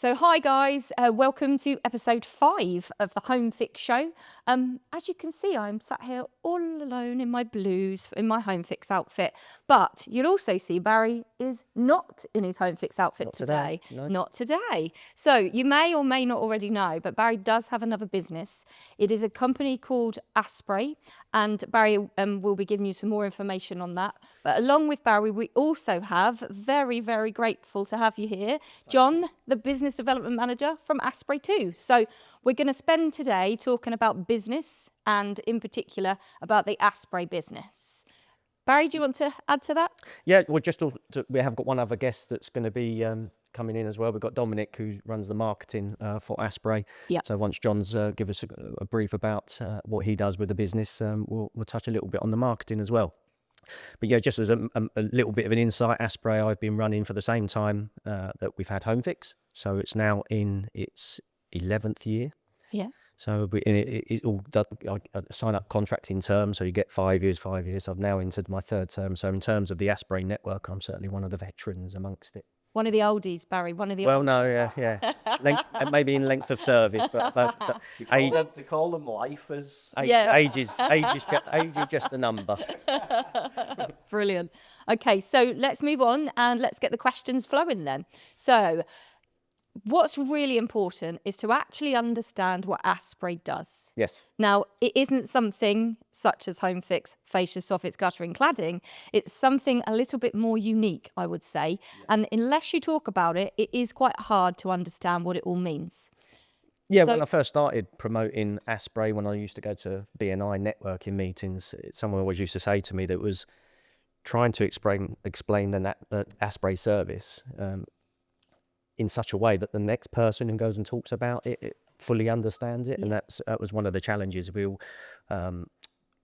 So hi guys, welcome to episode 5 of the HomeFix show. As you can see, I'm sat here all alone in my blues, in my HomeFix outfit. But you'll also see Barry is not in his HomeFix outfit Not today. today, no. Not today. So you may or may not already know, but Barry does have another business. It is a company called Aspray, and Barry will be giving you some more information on that. But along with Barry, we also have, very, very grateful to have you here, John, the business development manager from Aspray too. So we're going to spend today talking about business and in particular about the Aspray business. Barry, do you want to add to that? Yeah, well, we have got one other guest that's going to be coming in as well. We've got Dominic, who runs the marketing for Aspray. Yeah. So once John's give us a brief about what he does with the business, we'll touch a little bit on the marketing as well. But yeah, just as a little bit of an insight, Aspray I've been running for the same time that we've had HomeFix. So it's now in its 11th year. Yeah. So it's all done, I sign up contracting terms, so you get 5 years, 5 years. I've now entered my third term. So in terms of the Aspray network, I'm certainly one of the veterans amongst it. One of the oldies, Barry. One of the Well, no, yeah. Maybe in length of service, but They call them lifers. age is just a number. Brilliant. Okay, so let's move on and let's get the questions flowing then. So what's really important is to actually understand what Aspray does. Yes. Now, it isn't something such as HomeFix, fascia, soffits, guttering, cladding. It's something a little bit more unique, I would say. Yeah. And unless you talk about it, it is quite hard to understand what it all means. Yeah, when I first started promoting Aspray, when I used to go to BNI networking meetings, someone always used to say to me that it was trying to explain the Aspray service in such a way that the next person who goes and talks about it fully understands it. Yeah. And that was one of the challenges we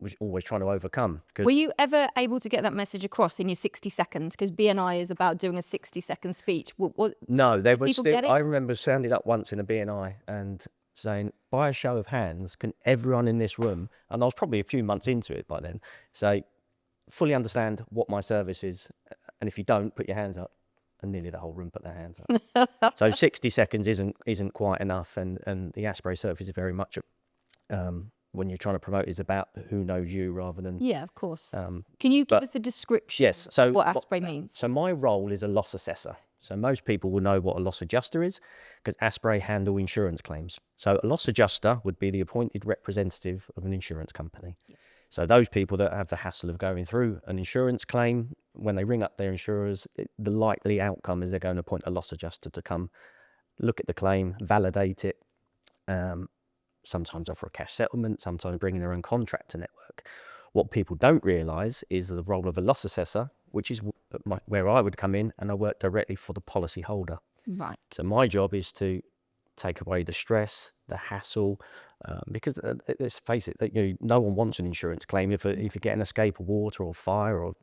was always trying to overcome. Were you ever able to get that message across in your 60 seconds? Because BNI is about doing a 60-second speech. No, they were still. I remember standing up once in a BNI and saying, by a show of hands, can everyone in this room, and I was probably a few months into it by then, say, fully understand what my service is, and if you don't, put your hands up. And nearly the whole room put their hands up. So 60 seconds isn't quite enough, and the Aspray service is very much when you're trying to promote is about who knows you rather than... Yeah, of course. Can you give us a description of what Aspray means? So my role is a loss assessor. So most people will know what a loss adjuster is because Aspray handle insurance claims. So a loss adjuster would be the appointed representative of an insurance company. Yeah. So those people that have the hassle of going through an insurance claim, when they ring up their insurers, the likely outcome is they're going to appoint a loss adjuster to come look at the claim, validate it, sometimes offer a cash settlement, sometimes bring in their own contractor network. What people don't realise is the role of a loss assessor, which is where I would come in, and I work directly for the policyholder. Right. So my job is to take away the stress, the hassle, because let's face it, no one wants an insurance claim if you get an escape of water or fire or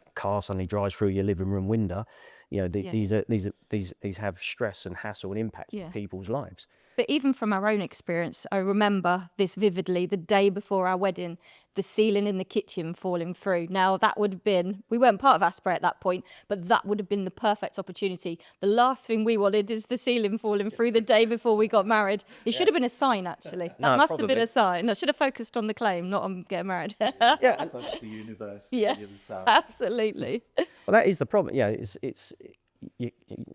a car suddenly drives through your living room window. These have stress and hassle and impact on people's lives. But even from our own experience, I remember this vividly, the day before our wedding, the ceiling in the kitchen falling through. Now, that would have been, we weren't part of Aspray at that point, but that would have been the perfect opportunity. The last thing we wanted is the ceiling falling through the day before we got married. It should have been a sign, actually. That must have been a sign. I should have focused on the claim, not on getting married. Yeah, the universe. Yeah, absolutely. Well, that is the problem. Yeah, it's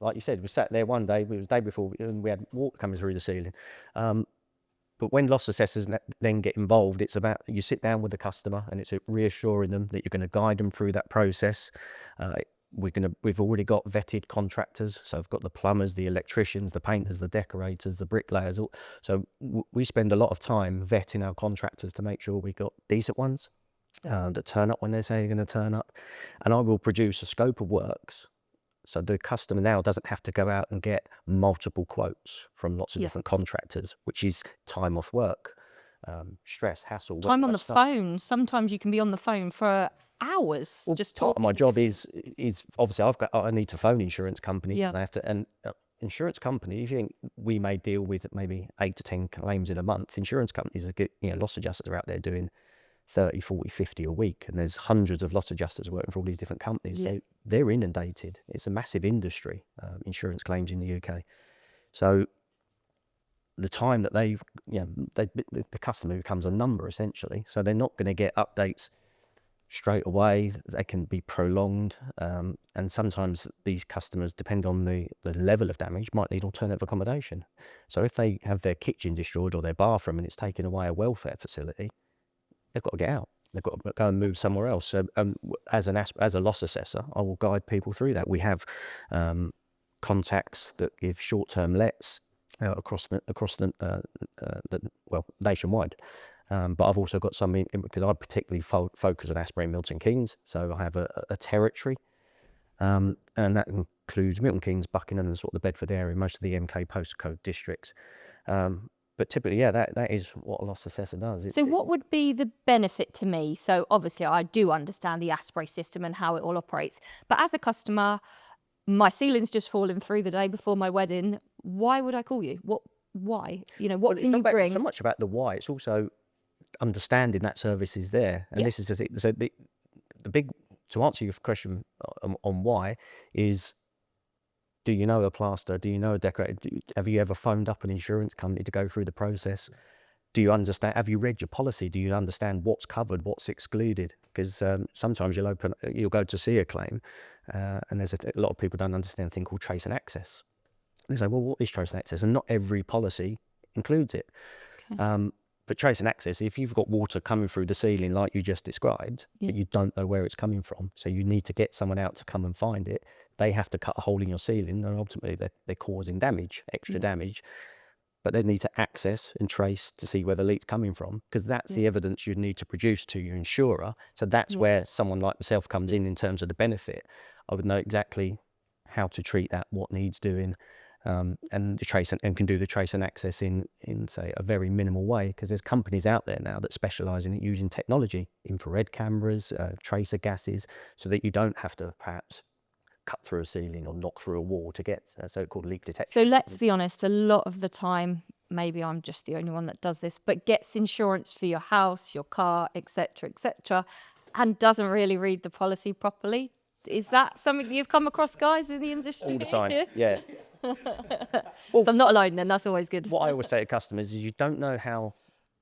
like you said, we sat there one day, it was the day before, and we had water coming through the ceiling. But when loss assessors then get involved, it's about you sit down with the customer and it's reassuring them that you're going to guide them through that process. We've already got vetted contractors, so I've got the plumbers, the electricians, the painters, the decorators, the bricklayers. So we spend a lot of time vetting our contractors to make sure we got decent ones that turn up when they say they're going to turn up. And I will produce a scope of works. So the customer now doesn't have to go out and get multiple quotes from lots of different contractors, which is time off work, stress, hassle. Time on the phone. Sometimes you can be on the phone for hours just talking. Part of my job is obviously I need to phone insurance companies. Yeah. And I have to, and insurance company, if you think we may deal with maybe 8 to 10 claims in a month, insurance companies are loss adjusters are out there doing 30, 40, 50 a week, and there's hundreds of loss adjusters working for all these different companies. So they're inundated. It's a massive industry, insurance claims in the UK. So the time that the customer becomes a number essentially. So they're not going to get updates straight away. They can be prolonged, and sometimes these customers, depend on the level of damage, might need alternative accommodation. So if they have their kitchen destroyed or their bathroom and it's taken away a welfare facility, they've got to get out. They've got to go and move somewhere else. So as a loss assessor, I will guide people through that. We have contacts that give short-term lets across nationwide. But I've also got some because I particularly focus on Aspray and Milton Keynes. So I have a territory, and that includes Milton Keynes, Buckingham, and sort of the Bedford area, most of the MK postcode districts. But typically, that is what a loss assessor does. So what would be the benefit to me? So obviously I do understand the Aspray system and how it all operates. But as a customer, my ceiling's just fallen through the day before my wedding. Why would I call you? Why? What can you bring? It's not much about the why. It's also understanding that service is there. And this is so the big, to answer your question on why is, do you know a plaster? Do you know a decorator? Have you ever phoned up an insurance company to go through the process? Do you understand? Have you read your policy? Do you understand what's covered, what's excluded? Because sometimes you'll go to see a claim, and there's a lot of people don't understand a thing called trace and access. They say, well, what is trace and access? And not every policy includes it. Okay. But trace and access, if you've got water coming through the ceiling like you just described, but you don't know where it's coming from, so you need to get someone out to come and find it. They have to cut a hole in your ceiling, and ultimately they're causing damage, extra damage. But they need to access and trace to see where the leak's coming from, because that's the evidence you'd need to produce to your insurer. So that's where someone like myself comes in terms of the benefit. I would know exactly how to treat that, what needs doing, and the trace and can do the trace and access in say a very minimal way, because there's companies out there now that specialize in using technology, infrared cameras, tracer gases, so that you don't have to perhaps cut through a ceiling or knock through a wall to get so-called leak detection. So let's be honest, a lot of the time, maybe I'm just the only one that does this, but gets insurance for your house, your car, etc., and doesn't really read the policy properly. Is that something you've come across, guys, in the industry? All the time, yeah. So I'm not alone then, that's always good. What I always say to customers is you don't know how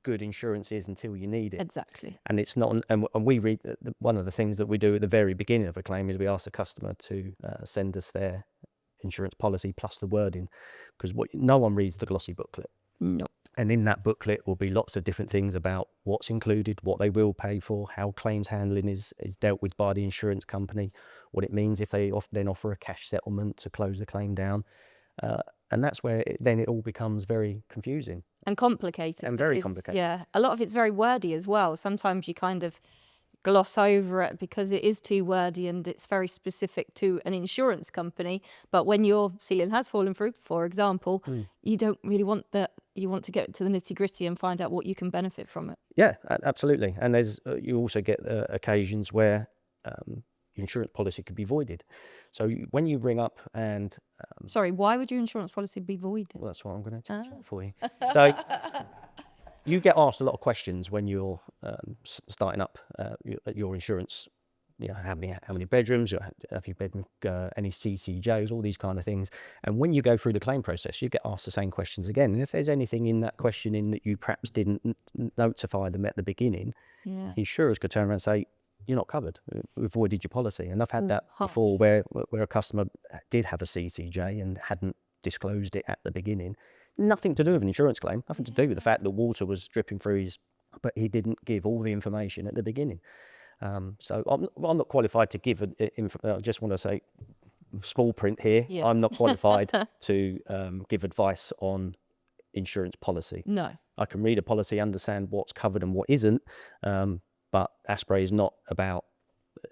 good insurance is until you need it. Exactly. And it's not, and we read, one of the things that we do at the very beginning of a claim is we ask the customer to send us their insurance policy plus the wording, because no one reads the glossy booklet. No. And in that booklet will be lots of different things about what's included, what they will pay for, how claims handling is dealt with by the insurance company, what it means if they then offer a cash settlement to close the claim down. And that's where then it all becomes very confusing. And complicated. And very complicated. Yeah. A lot of it's very wordy as well. Sometimes you kind of gloss over it because it is too wordy and it's very specific to an insurance company. But when your ceiling has fallen through, for example, you don't really want that. You want to get to the nitty gritty and find out what you can benefit from it. Yeah, absolutely. And there's you also get occasions where your insurance policy could be voided. So when you ring up and... Sorry, why would your insurance policy be voided? Well, that's what I'm going to teach for you. So you get asked a lot of questions when you're starting up your insurance. How many bedrooms, have you been any CCJs, all these kind of things. And when you go through the claim process, you get asked the same questions again. And if there's anything in that questioning that you perhaps didn't notify them at the beginning, insurers could turn around and say, you're not covered. We've voided your policy. And I've had that before where a customer did have a CCJ and hadn't disclosed it at the beginning. Nothing to do with an insurance claim, nothing to do with the fact that water was dripping through but he didn't give all the information at the beginning. So I'm not qualified to give, I just want to say, small print here, I'm not qualified to give advice on insurance policy. No. I can read a policy, understand what's covered and what isn't, but Aspray is not about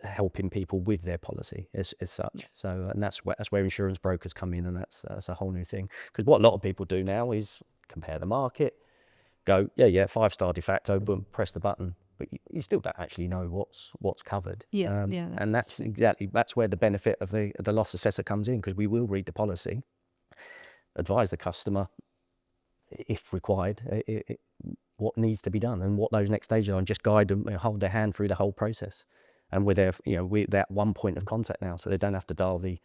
helping people with their policy as such. So, and that's where insurance brokers come in, and that's a whole new thing. Because what a lot of people do now is compare the market, go, 5-star de facto, boom, press the button. But you still don't actually know what's covered. And that's where the benefit of the loss assessor comes in, because we will read the policy, advise the customer, if required, what needs to be done and what those next stages are, and just guide them, hold their hand through the whole process. And we're there, we're at one point of contact now, so they don't have to dial the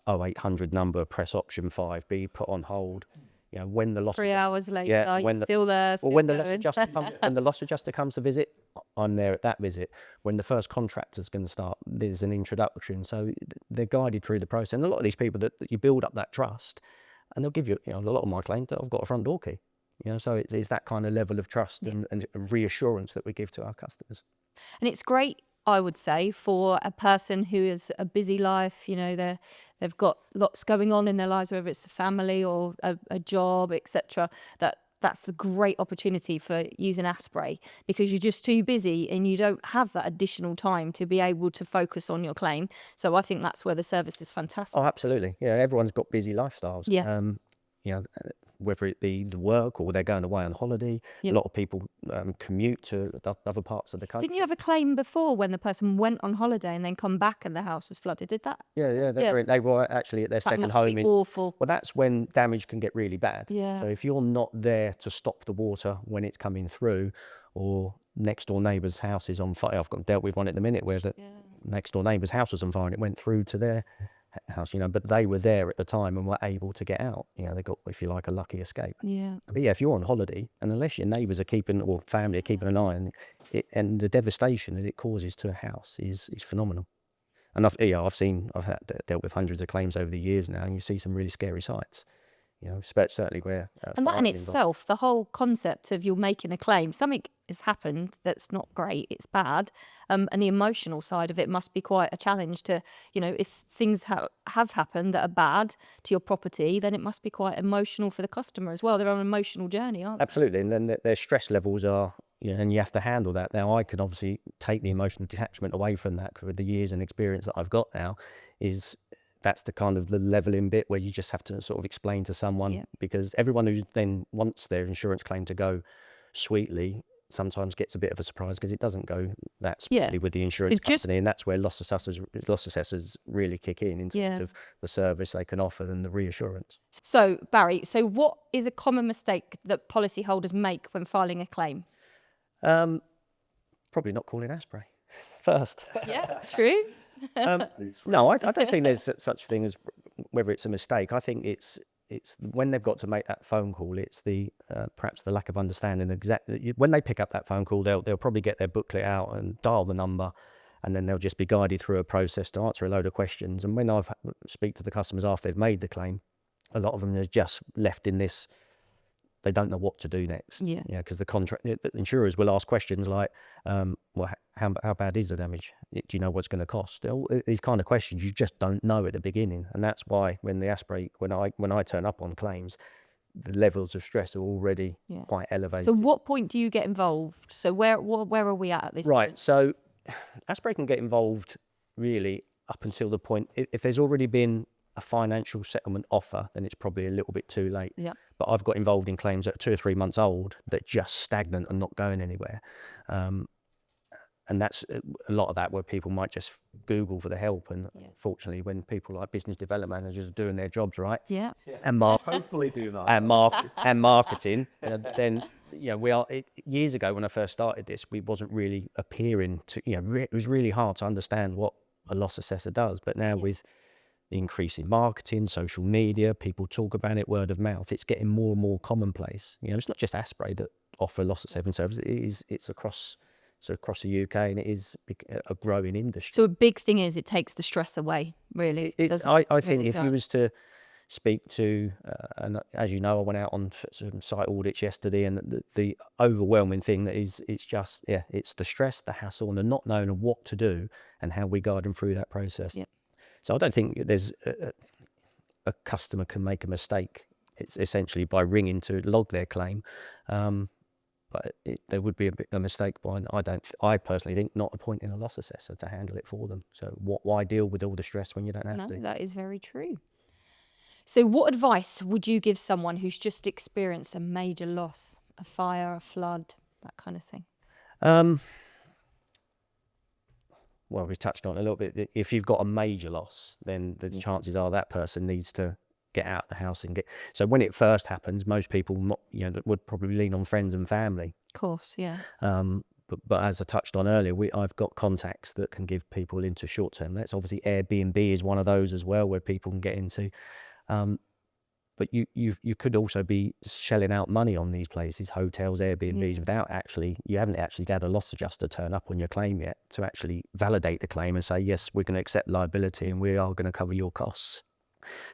0800 number, press option 5, be put on hold. You know, when the loss 3 hours later, yeah, you're still there, still when the going. when the loss adjuster comes to visit, I'm there at that visit. When the first contractor's going to start, there's an introduction. So they're guided through the process. And a lot of these people that you build up that trust, and they'll give you, you know, a lot of my claims that I've got a front door key. You know, so it's that kind of level of trust and reassurance that we give to our customers. And it's great, I would say, for a person who has a busy life. You know, they've got lots going on in their lives, whether it's a family or a job, etc. That's the great opportunity for using Aspray, because you're just too busy and you don't have that additional time to be able to focus on your claim. So I think that's where the service is fantastic. Oh, absolutely. Yeah, everyone's got busy lifestyles. Yeah. You know, whether it be the work or they're going away on holiday. Yeah. A lot of people commute to other parts of the country. Didn't you have a claim before when the person went on holiday and then come back and the house was flooded? Did that? Yeah, Yeah. they were actually at their That second must home. be awful. Well, that's when damage can get really bad. Yeah. So if you're not there to stop the water when it's coming through, or next door neighbour's house is on fire. I've dealt with one at the minute where the next door neighbour's house was on fire and it went through to their house, you know, but they were there at the time and were able to get out. You know, they got, if you like, a lucky escape. Yeah. But yeah, if you're on holiday, and unless your neighbours are keeping, or family are keeping an eye on it, and the devastation that it causes to a house is phenomenal. And I've dealt with hundreds of claims over the years now, and you see some really scary sights. You know, certainly where And that in fire is involved. itself, the whole concept of you're making a claim, something has happened that's not great, it's bad, and the emotional side of it must be quite a challenge to, you know, if things have happened that are bad to your property, then it must be quite emotional for the customer as well. They're on an emotional journey, aren't they? Absolutely, and then their stress levels are, you know, and you have to handle that. Now, I can obviously take the emotional detachment away from that with the years and experience that I've got now. That's the kind of the leveling bit where you just have to sort of explain to someone, because everyone who then wants their insurance claim to go sweetly sometimes gets a bit of a surprise because it doesn't go that sweetly with the insurance company, and that's where loss assessors really kick in terms of the service they can offer and the reassurance. So Barry, what is a common mistake that policyholders make when filing a claim? Probably not calling Aspray first. Yeah, true. No, I don't think there's such thing as whether it's a mistake. I think it's when they've got to make that phone call. It's the perhaps the lack of understanding exactly when they pick up that phone call. They'll probably get their booklet out and dial the number, and then they'll just be guided through a process to answer a load of questions. And when I've speak to the customers after they've made the claim, a lot of them are just left in this. They don't know what to do next. Yeah, because the insurers will ask questions like, "Well, how bad is the damage? Do you know what's going to cost?" All these kind of questions you just don't know at the beginning, and that's why when the Aspray, when I turn up on claims, the levels of stress are already quite elevated. So, what point do you get involved? So, where are we at this right, point? So Aspray can get involved really up until the point if there's already been a financial settlement offer, then it's probably a little bit too late. Yeah. But I've got involved in claims that are 2 or 3 months old that are just stagnant and not going anywhere. And that's a lot of that where people might just Google for the help. And fortunately, when people like business development managers are doing their jobs right, and hopefully do that, and marketing, then we are. Years ago when I first started this, we wasn't really appearing to. It was really hard to understand what a loss assessor does. But now with the increase in marketing, social media, people talk about it, word of mouth. It's getting more and more commonplace. It's not just Aspray that offer loss assessment services. It's across the UK, and it is a growing industry. So a big thing is it takes the stress away, really. I think if you was to speak to, and as you know, I went out on some site audits yesterday, and the overwhelming thing that is, it's the stress, the hassle, and the not knowing of what to do and how we guide them through that process. Yep. So I don't think there's a customer can make a mistake. It's essentially by ringing to log their claim, but there would be a mistake by I personally think not appointing a loss assessor to handle it for them. So why deal with all the stress when you don't have to? No, that is very true. So what advice would you give someone who's just experienced a major loss, a fire, a flood, that kind of thing? Well, we touched on it a little bit. If you've got a major loss, then the chances are that person needs to get out of the house and get. So when it first happens, most people, would probably lean on friends and family. Of course, yeah. but as I touched on earlier, I've got contacts that can give people into short-term lets. Obviously, Airbnb is one of those as well, where people can get into. But you could also be shelling out money on these places, hotels, Airbnbs, without you haven't actually had a loss adjuster turn up on your claim yet to actually validate the claim and say, yes, we're going to accept liability and we are going to cover your costs.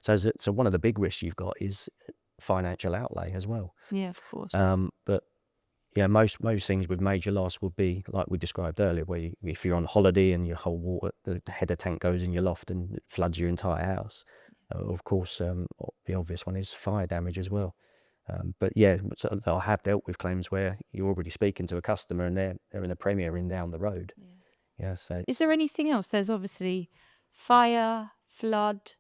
So one of the big risks you've got is financial outlay as well. Yeah, of course. But yeah, most things with major loss would be like we described earlier, where if you're on holiday and your whole water, the header tank goes in your loft and it floods your entire house. Of course, the obvious one is fire damage as well. But yeah, so I have dealt with claims where you're already speaking to a customer and they're in a Premier Inn down the road. Yeah. So Is there anything else? There's obviously fire, flood.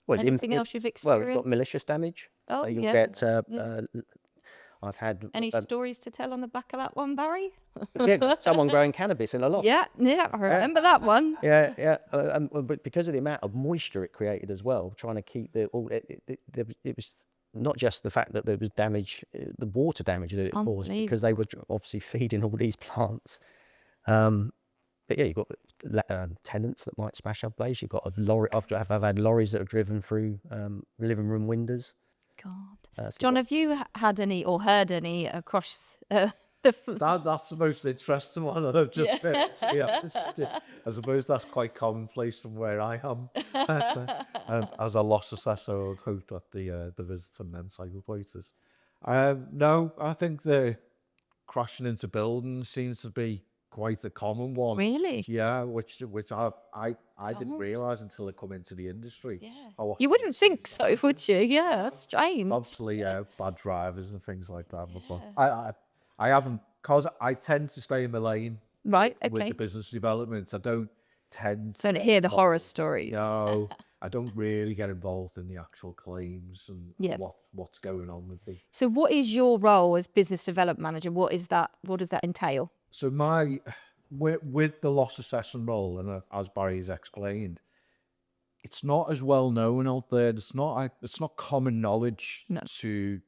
Anything else you've well, experienced? we've got malicious damage. Oh, So you'll yeah. get. I've had Any stories to tell on the back of that one, Barry? someone growing cannabis in a loft. Yeah, I remember that one. Yeah. But because of the amount of moisture it created as well, trying to keep it was not just the fact that there was damage, the water damage that it caused, because they were obviously feeding all these plants. But yeah, you've got tenants that might smash up place. You've got a lorry. I've had lorries that have driven through living room windows. God. John, have you had any or heard any across the That's the most interesting one that I've just picked. Yeah, I suppose that's quite commonplace from where I am. As a loss assessor, I would hope that the visitor and then cycle places. No, I think the crashing into buildings seems to be quite a common one. Really? Yeah, which I didn't realise until I come into the industry. Yeah. You wouldn't think so, would you? Yeah, that's strange. Obviously, bad drivers and things like that. But I haven't, because I tend to stay in my lane. Right, With okay. the business development. I don't tend So to hear the horror stories. No, I don't really get involved in the actual claims and Yeah. what's going on with the. So what is your role as business development manager? What is that? What does that entail? So with the loss assessment role, and as Barry's explained, it's not as well known out there. It's not common knowledge to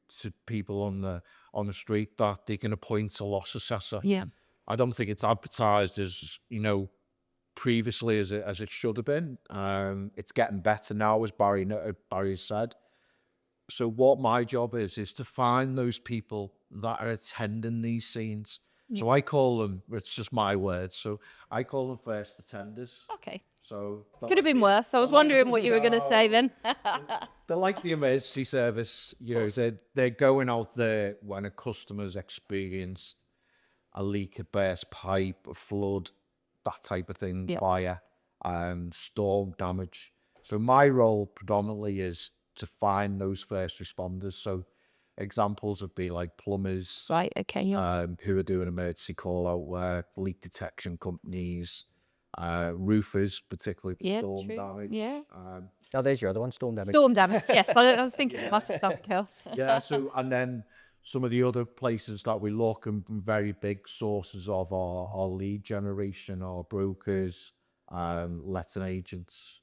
people on the street that they can appoint a loss assessor. Yeah. I don't think it's advertised as previously as it should have been. It's getting better now, as Barry said. So what my job is to find those people that are attending these scenes. So I call them, it's just my words, so I call them first attenders. Okay. So Could have been worse. I was wondering what you were going to say then. They're like the emergency service. They're going out there when a customer's experienced a leak, a burst pipe, a flood, that type of thing, fire, storm damage. So my role predominantly is to find those first responders. So examples would be like plumbers, Right, okay. Yeah. who are doing emergency call out work, leak detection companies, roofers, particularly for storm damage. Yeah. Oh, there's your other one, storm damage. Storm damage. Yes, I was thinking it must be something else. Yeah. So and then some of the other places that we look, and very big sources of our lead generation are brokers, letting agents,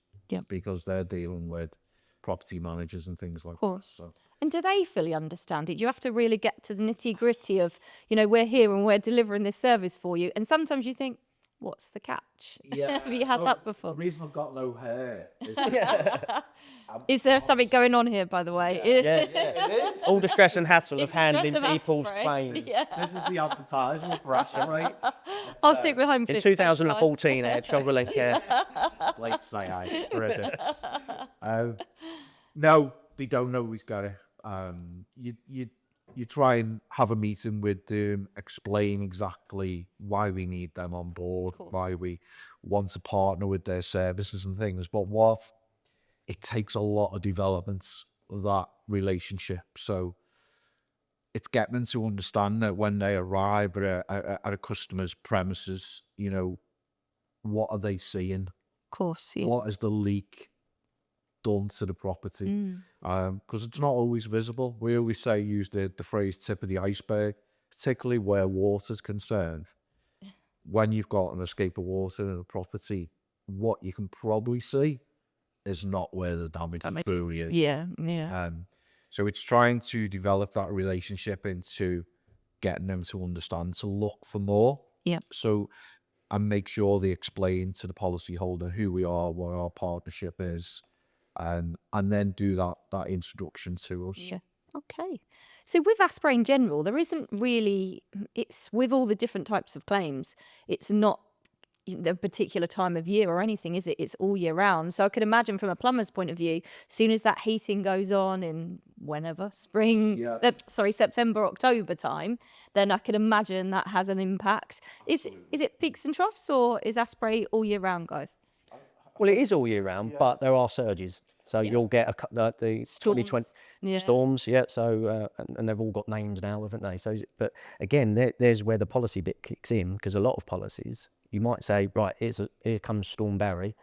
because they're dealing with property managers and things like that. So. And do they fully understand it? Do you have to really get to the nitty gritty of, we're here and we're delivering this service for you? And sometimes you think, what's the catch? Yeah. Have you had that before? The reason I've got no hair is Is there something going on here, by the way? yeah, it is. All the stress and hassle of It's the handling stress of people's Aspray. claims. Yeah. This is the advertisement for Aspray. I'll stick with HomeFix. In 2014, I had trouble. Yeah. Late to say I read it. No, they don't always get it. You try and have a meeting with them, explain exactly why we need them on board, why we want to partner with their services and things. But it takes a lot of development of that relationship. So it's getting them to understand that when they arrive at a customer's premises, what are they seeing? Of course, yeah. What is the leak done to the property? Because it's not always visible. We always use the phrase tip of the iceberg, particularly where water's concerned. When you've got an escape of water in a property, what you can probably see is not where the damage truly is. Yeah. So it's trying to develop that relationship into getting them to understand, to look for more. Yeah. So, and make sure they explain to the policyholder who we are, what our partnership is, and then do that introduction to us. Yeah. Okay. So with Aspray in general, there isn't really, it's with all the different types of claims, it's not the particular time of year or anything, is it? It's all year round. So I could imagine from a plumber's point of view, soon as that heating goes on in whenever, spring, Yeah. September, October time, then I could imagine that has an impact. Is it peaks and troughs, or is Aspray all year round, guys? Well, it is all year round, but there are surges. So you'll get the 2020 Yeah. storms, yeah. So and they've all got names now, haven't they? So, but again, there's where the policy bit kicks in, because a lot of policies, you might say, right, here comes Storm Barry,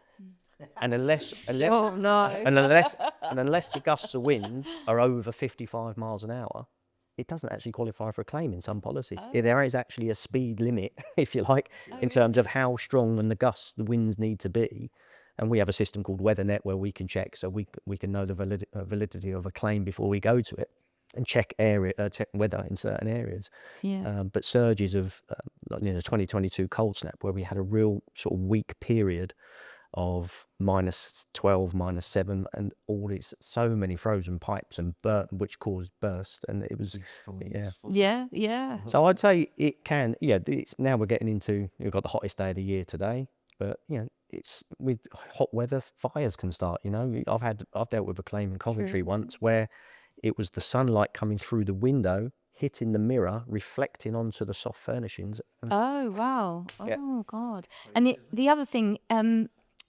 and unless Oh no. and unless the gusts of wind are over 55 miles an hour, it doesn't actually qualify for a claim in some policies. There is actually a speed limit, if you like, in terms of how strong and the winds need to be. And we have a system called WeatherNet where we can check, so we can know the validity of a claim before we go to it, and check weather in certain areas. Yeah. But surges of, like, the 2022 cold snap, where we had a real sort of weak period of -12, -7, and all these so many frozen pipes and which caused burst, and it was Yeah. Yeah. So I'd say it can. Yeah, now we're getting into, you've got the hottest day of the year today, but it's with hot weather, fires can start. I've dealt with a claim in Coventry once where it was the sunlight coming through the window, hitting the mirror, reflecting onto the soft furnishings. Oh wow. Yeah. Oh God. And the other thing,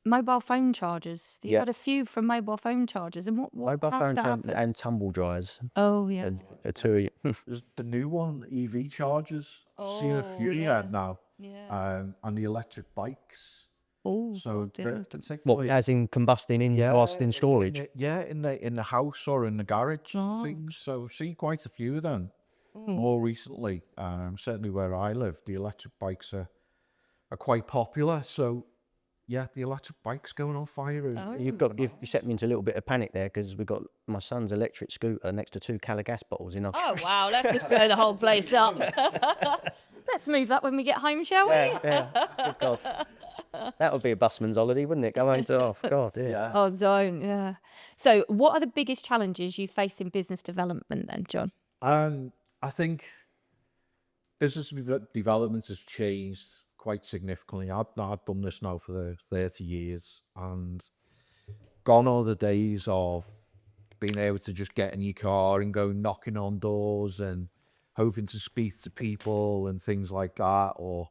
mobile phone chargers. You Yeah. had a few from mobile phone chargers, and what Mobile how phone did that happen? and tumble dryers. Oh yeah. Are two. There's the new one, EV chargers. Seen a few now. Yeah. And the electric bikes. Oh. So What, as in combusting in whilst in storage? in the house or in the garage things. So I've seen quite a few of them more recently. Certainly where I live, the electric bikes are quite popular. So yeah, the electric bike's going on fire. You've set me into a little bit of panic there, because we've got my son's electric scooter next to 2 Calagas bottles in our. Oh wow. Let's just blow the whole place up. Let's move that when we get home, shall we? Yeah. Good God. That would be a busman's holiday, wouldn't it? Go home to, oh God, yeah. Oh, don't. Yeah. So, what are the biggest challenges you face in business development then, John? I think business development has changed quite significantly. I've done this now for 30 years, and gone are the days of being able to just get in your car and go knocking on doors and hoping to speak to people and things like that, or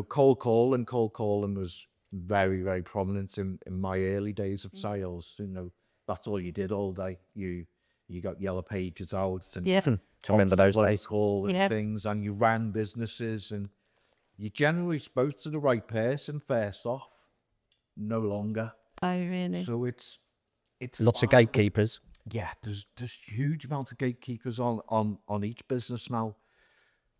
cold calling was very, very prominent in my early days of sales. That's all you did all day. You got yellow pages out and Remember those days? call and things, and you ran businesses, and you generally spoke to the right person first off. No longer. Oh, really? So it's Lots of gatekeepers. Yeah, there's huge amount of gatekeepers on each business now,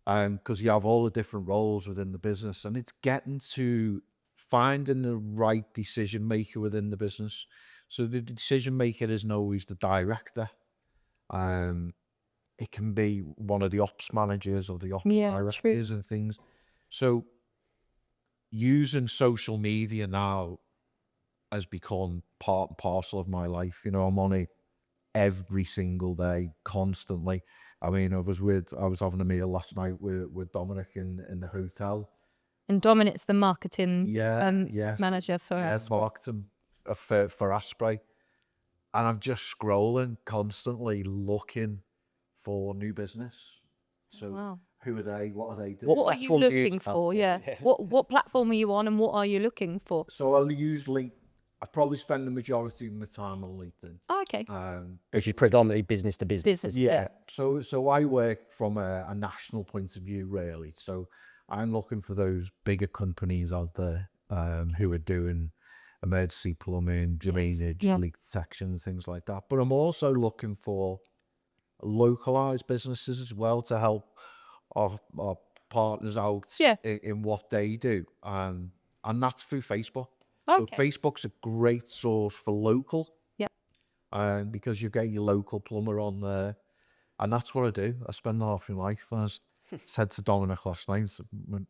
because you have all the different roles within the business, and it's getting to finding the right decision maker within the business. So the decision maker isn't always the director. It can be one of the ops managers or the ops directors and things. So using social media now has become part and parcel of my life. I'm on it every single day, constantly. I mean, I was having a meal last night with Dominic in the hotel. And Dominic's the marketing manager for us. Marketing for Aspray. And I'm just scrolling constantly, looking for new business. So who are they? What are they doing? What are you looking for? Yeah. What platform are you on, and what are you looking for? So I probably spend the majority of my time on LinkedIn. Oh, okay. Which is predominantly business to business. Yeah. So I work from a national point of view, really. So I'm looking for those bigger companies out there who are doing emergency plumbing, drainage, leak detection, things like that. But I'm also looking for localized businesses as well to help our partners out in what they do. And that's through Facebook. So Facebook's a great source for local. Because you get your local plumber on there. And that's what I do. I spend half my life as said to Dominic last night,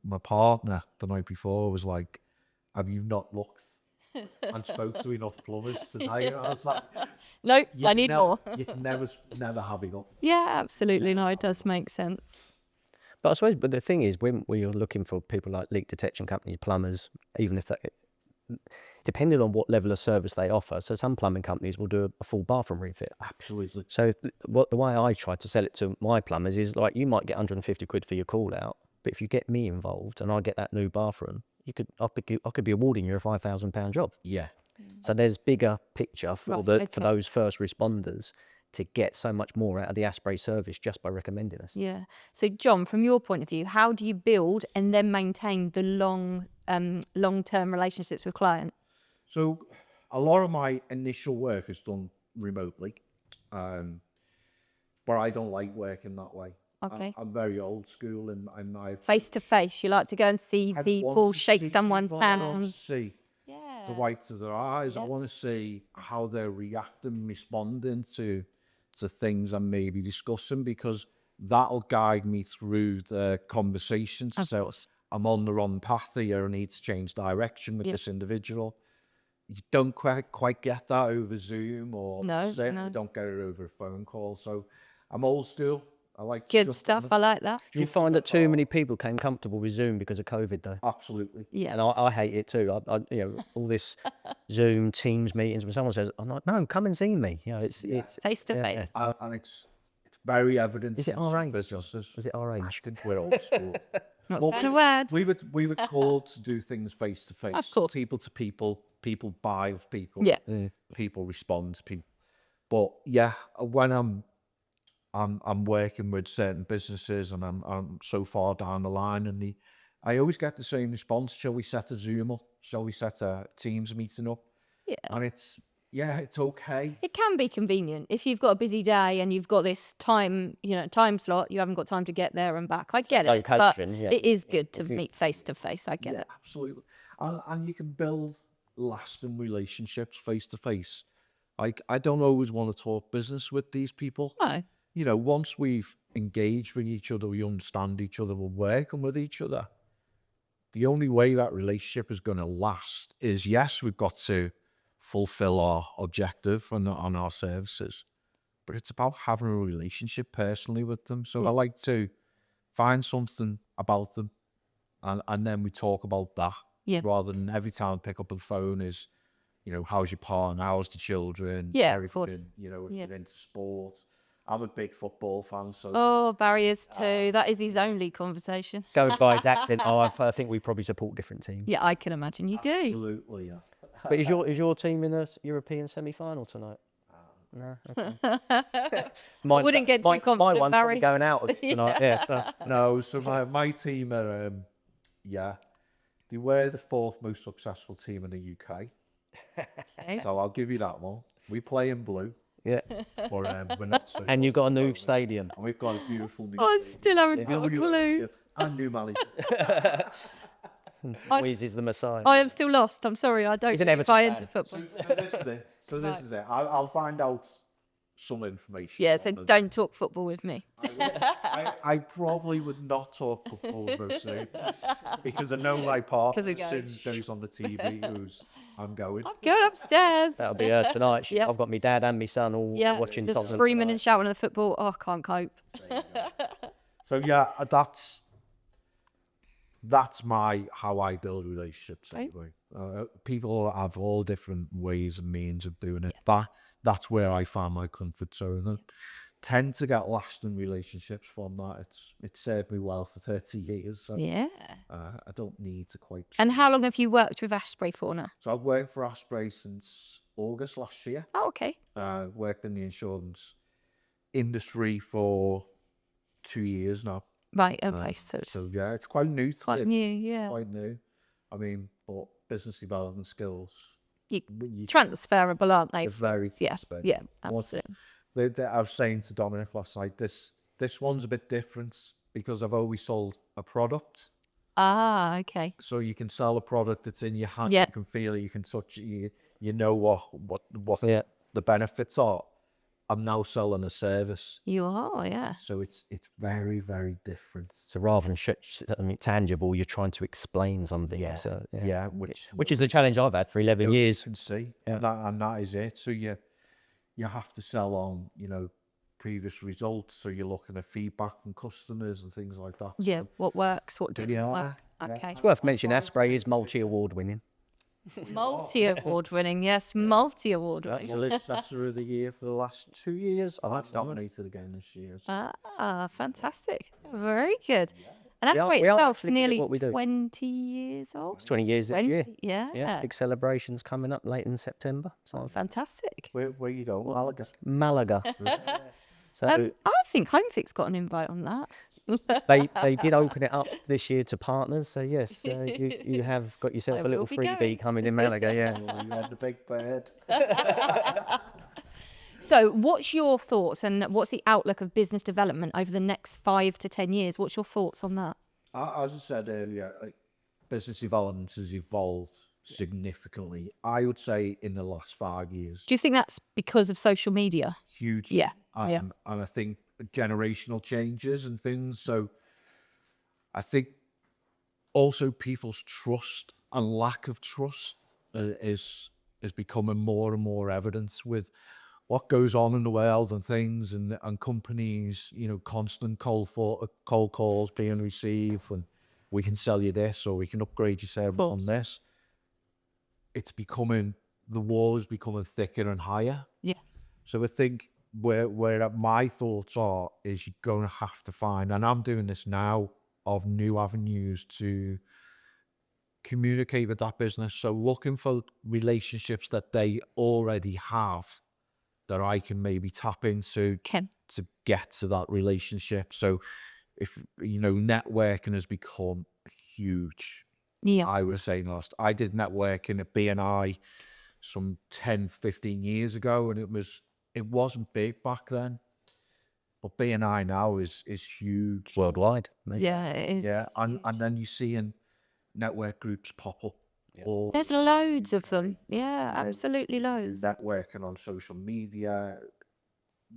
my partner the night before was like, have you not looked and spoke to enough plumbers today? And I was like, No, I need more. You'd never have enough. Yeah, absolutely. No, it does make sense. But I suppose, but the thing is, when you're looking for people like leak detection companies, plumbers, even if that, depending on what level of service they offer. So some plumbing companies will do a full bathroom refit. Absolutely. So the way I try to sell it to my plumbers is like, you might get 150 quid for your call out, but if you get me involved and I get that new bathroom, I could be awarding you a £5,000 job. Yeah. So there's bigger picture for Right, for okay. those first responders to get so much more out of the Aspray service just by recommending us. Yeah. So, John, from your point of view, how do you build and then maintain the long-term relationships with clients? So a lot of my initial work is done remotely, but I don't like working that way. Okay. I'm very old school, and I Face to face, you like to go and see want people, to shake see someone's people. I want to hand. see Yeah. the whites of their eyes. I Yep. want to see how they're reacting, responding to things I'm maybe discussing, because that'll guide me through the conversation to Of say, course. I'm on the wrong path here, I need to change direction with Yep. this individual. You don't quite get that over Zoom, or No, certainly no. don't get it over a phone call. So I'm old school. I like to Good just stuff. I like that. Do you find that too many people came comfortable with Zoom because of COVID though? Absolutely. Yeah. And I hate it too. All this Zoom, Teams meetings, when someone says, I'm like, no, come and see me. It's Face to yeah, face. And it's very evident. Is it in our some age? businesses. Was it our I age? think we're old school. Not Well, saying a word. we were called to do things face to face. Of course. People to people. People buy of people. Yeah. People respond to people. But yeah, when I'm working with certain businesses and I'm so far down the line, and I always get the same response. Shall we set a Zoom up? Shall we set a Teams meeting up? Yeah. And it's okay. It can be convenient if you've got a busy day and you've got this time slot. You haven't got time to get there and back. I get it, but Location, yeah. it is good to meet face to face. I get it. Absolutely. And you can build lasting relationships face to face. Like, I don't always want to talk business with these people. No. You know, once we've engaged with each other, we understand each other, we're working with each other. The only way that relationship is going to last is, yes, we've got to fulfill our objective on our services, but it's about having a relationship personally with them. So I like to find something about them, and then we talk about that. Yeah. Rather than every time I pick up the phone is, how's your partner, how's the children, Yeah, of course. everything, if Yeah. you're into sport. I'm a big football fan, so Oh, Barry is too. That is his only conversation. Going by his accent, I think we probably support different teams. Yeah, I can imagine you do. absolutely, yeah. But is your team in the European semi-final tonight? No. Okay. Mine's Wouldn't get too my confident, one's Barry. probably going out tonight. Yeah. So. No, so my team are, they were the fourth most successful team in the UK. Okay. So I'll give you that one. We play in blue, Yeah. but we're not so And you've got a new bonus. stadium. And we've got a beautiful new I stadium. still haven't got a New clue. ownership and new manager. Wheeze is the Messiah. I am still lost. I'm sorry. I don't He's an Everton buy fan. into football. So this is it. This is it. I'll find out some information. Yeah, so on them. don't talk football with me. I probably would not talk football with Mercedes because I know my partner, 'Cause he as soon goes. as goes on the TV, I'm going. Go upstairs. That'll be her tonight. Yep. I've got my dad and my son all Yeah, watching just Tottenham screaming tonight. and shouting at the football. Oh, I can't cope. So yeah, that's how I build relationships. Right. Anyway, people have all different ways and means of doing it. That's where I find my comfort zone. I tend to get lasting relationships from that. It's served me well for 30 years. So Yeah. I don't need to quite. And how long have you worked with Aspray for now? So I've worked for Aspray since August last year. Oh, okay. Worked in the insurance industry for 2 years now. Right. Okay. So it's So yeah, it's quite new to quite it. new. Yeah. Quite new. I mean, but business development skills. You transferable, aren't they? They're very Yeah. transferable. Yeah. What- Absolutely. I was saying to Dominic last night, this one's a bit different because I've always sold a product. Ah. Okay. So you can sell a product that's in your hand, Yeah. you can feel it, you can touch it, you know what Yeah. the benefits are. I'm now selling a service. You are, yeah. So it's very, very different. So rather than something tangible, you're trying to explain something. Yeah. So, Yeah, which is the challenge I've had for 11 years. You can see. Yeah. And that is it. So you have to sell on, previous results. So you're looking at feedback from customers and things like that. Yeah, what works, what doesn't Yeah. work. Okay. It's worth mentioning Aspray is multi-award winning. Multi-award winning, yes, multi-award winning. Absolutely. Assessor of the Year for the last 2 years. I'm nominated again this year. So. Fantastic. Very good. And We are- Aspray we are itself actually good at nearly what we do. 20 years old. It's 20 years this year. Yeah. Yeah, big celebrations coming up late in September. So Fantastic. Where you go? Malaga. Malaga. So I think HomeFix got an invite on that. they did open it up this year to partners. So yes, you have got yourself I a little will be freebie going. coming in Malaga. Yeah. You had the big bird. So what's your thoughts and what's the outlook of business development over the next 5 to 10 years? What's your thoughts on that? As I said earlier, business development has evolved significantly. I would say in the last 5 years, Do you think that's because of social media? huge. Yeah, yeah. And I think generational changes and things. So I think also people's trust and lack of trust is becoming more and more evident with what goes on in the world and things and companies, constant cold calls being received and we can sell you this or we can upgrade your service on this. It's becoming, the wall is becoming thicker and higher. Yeah. So I think where my thoughts are is you're going to have to find, and I'm doing this now, of new avenues to communicate with that business. So looking for relationships that they already have that I can maybe tap into to get to that relationship. So if, networking has become huge. Yeah. I was saying I did networking at BNI some 10, 15 years ago, and it wasn't big back then. But BNI now is huge. Worldwide. Maybe. Yeah, it is. Yeah, and then you see in network groups pop up. All There's loads of them. Yeah, absolutely loads. networking on social media.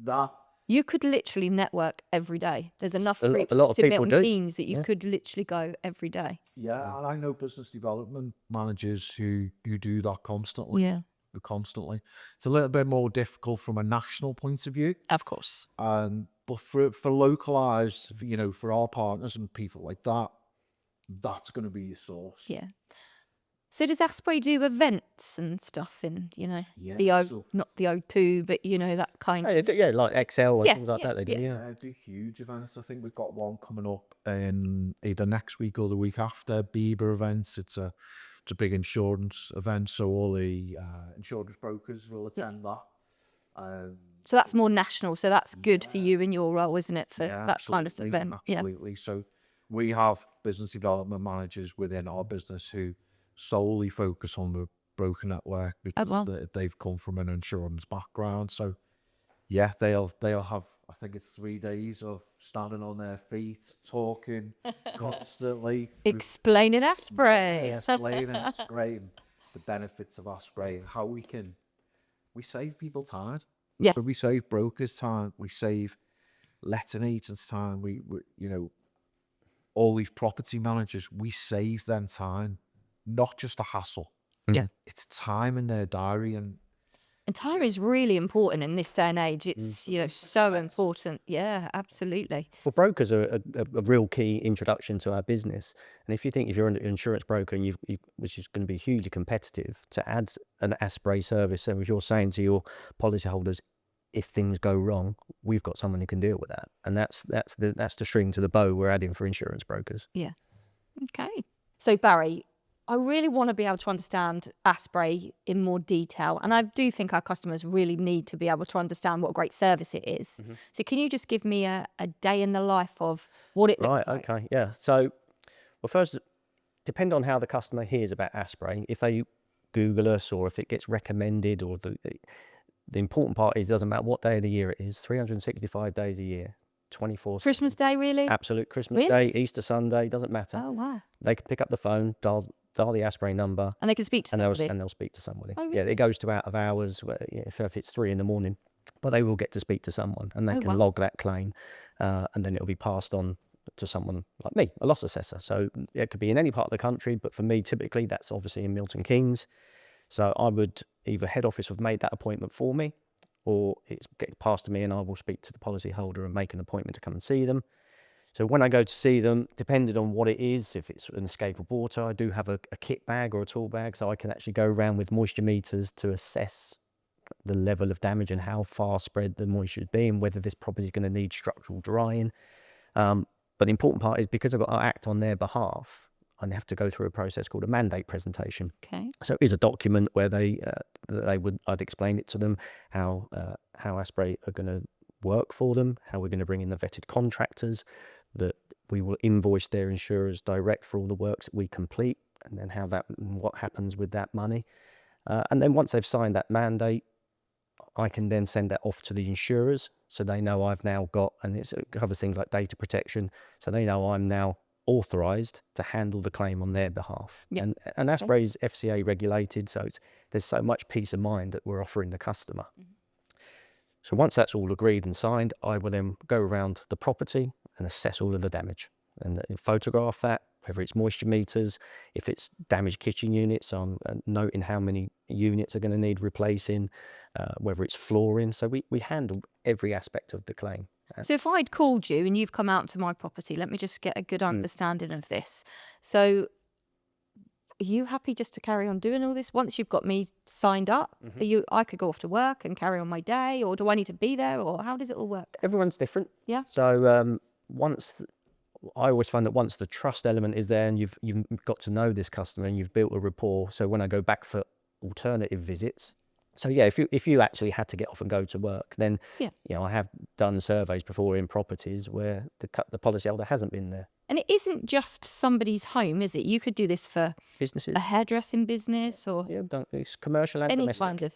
That You could literally network every day. There's enough A lot- groups a lot just of to people build do. teams that you Yeah. could literally go every day. yeah, and I know business development managers who do that constantly. Yeah, Constantly. It's a little bit more difficult from a national point of view. of course. But for localized, for our partners and people like that, that's going to be your source. Yeah. So does Aspray do events and stuff in, Yeah, the so- not the O2, but that kind of. Yeah, like Excel and Yeah, things like yeah, that. They do. yeah. Yeah. I do huge events. I think we've got one coming up in either next week or the week after. Bieber events. It's a big insurance event, so all the insurance brokers will attend that. So that's more national. So that's good for you in your role, isn't it? For Yeah, that kind of absolutely, event. Yeah. absolutely. So we have business development managers within our business who solely focus on the broker network because wow. they've come from an insurance background. So yeah, they'll have, I think it's 3 days of standing on their feet, talking constantly, Explaining Aspray. explaining Aspray and the benefits of Aspray and how we save people time. Yeah. So we save brokers time, we save letting agents time, we all these property managers, we save them time, not just a hassle. Yeah. It's time in their diary and time is really important in this day and age. It's so important. Yeah, absolutely. Well, brokers are a real key introduction to our business. And if you're an insurance broker and which is going to be hugely competitive, to add an Aspray service, so if you're saying to your policyholders, if things go wrong, we've got someone who can deal with that, and that's the string to the bow we're adding for insurance brokers. Yeah. Okay. So Barry, I really want to be able to understand Aspray in more detail. And I do think our customers really need to be able to understand what a great service it is. Mm-hmm. So can you just give me a day in the life of what it looks Right, like? okay, yeah. So, well, first, depend on how the customer hears about Aspray. If they Google us or if it gets recommended, or the important part is, doesn't matter what day of the year it is, 365 days a year, 24/7. Christmas Day, really? Absolute Christmas Really? Day, Easter Sunday, doesn't matter. Oh, wow. They can pick up the phone, dial the Aspray number, And they can speak to and somebody. they'll speak to somebody. Oh, Yeah, really? it goes to out of hours if it's 3 in the morning. but they will get to speak to someone, and they Oh, can wow. log that claim, and then it'll be passed on to someone like me, a loss assessor. So it could be in any part of the country, but for me, typically that's obviously in Milton Keynes. So I would either head office have made that appointment for me, or it's get passed to me, and I will speak to the policyholder and make an appointment to come and see them. So when I go to see them, depending on what it is, if it's an escape of water, I do have a kit bag or a tool bag, so I can actually go around with moisture meters to assess the level of damage and how far spread the moisture should be, and whether this property is going to need structural drying. But the important part is, because I've got to act on their behalf, I have to go through a process called a mandate presentation. Okay. So it is a document where I'd explain it to them how Aspray are going to work for them, how we're going to bring in the vetted contractors, that we will invoice their insurers direct for all the works that we complete, and then what happens with that money. And then once they've signed that mandate, I can then send that off to the insurers, so they know I've now got, and it covers things like data protection, so they know I'm now authorised to handle the claim on their behalf. Yep. And Aspray is FCA regulated, so there's so much peace of mind that we're offering the customer. So once that's all agreed and signed, I will then go around the property and assess all of the damage and photograph that, whether it's moisture meters, if it's damaged kitchen units, I'm noting how many units are going to need replacing, whether it's flooring. So we handle every aspect of the claim. So if I'd called you and you've come out to my property, let me just get a good understanding of this. So are you happy just to carry on doing all this once you've got me signed up? I could go off to work and carry on my day, or do I need to be there, or how does it all work? Everyone's different. Yeah. So I always find that once the trust element is there and you've got to know this customer and you've built a rapport, so when I go back for alternative visits, so yeah, if you actually had to get off and go to work, then I have done surveys before in properties where the policyholder hasn't been there. And it isn't just somebody's home, is it? You could do this for Businesses, a hairdressing business, or it's commercial and any domestic. kind of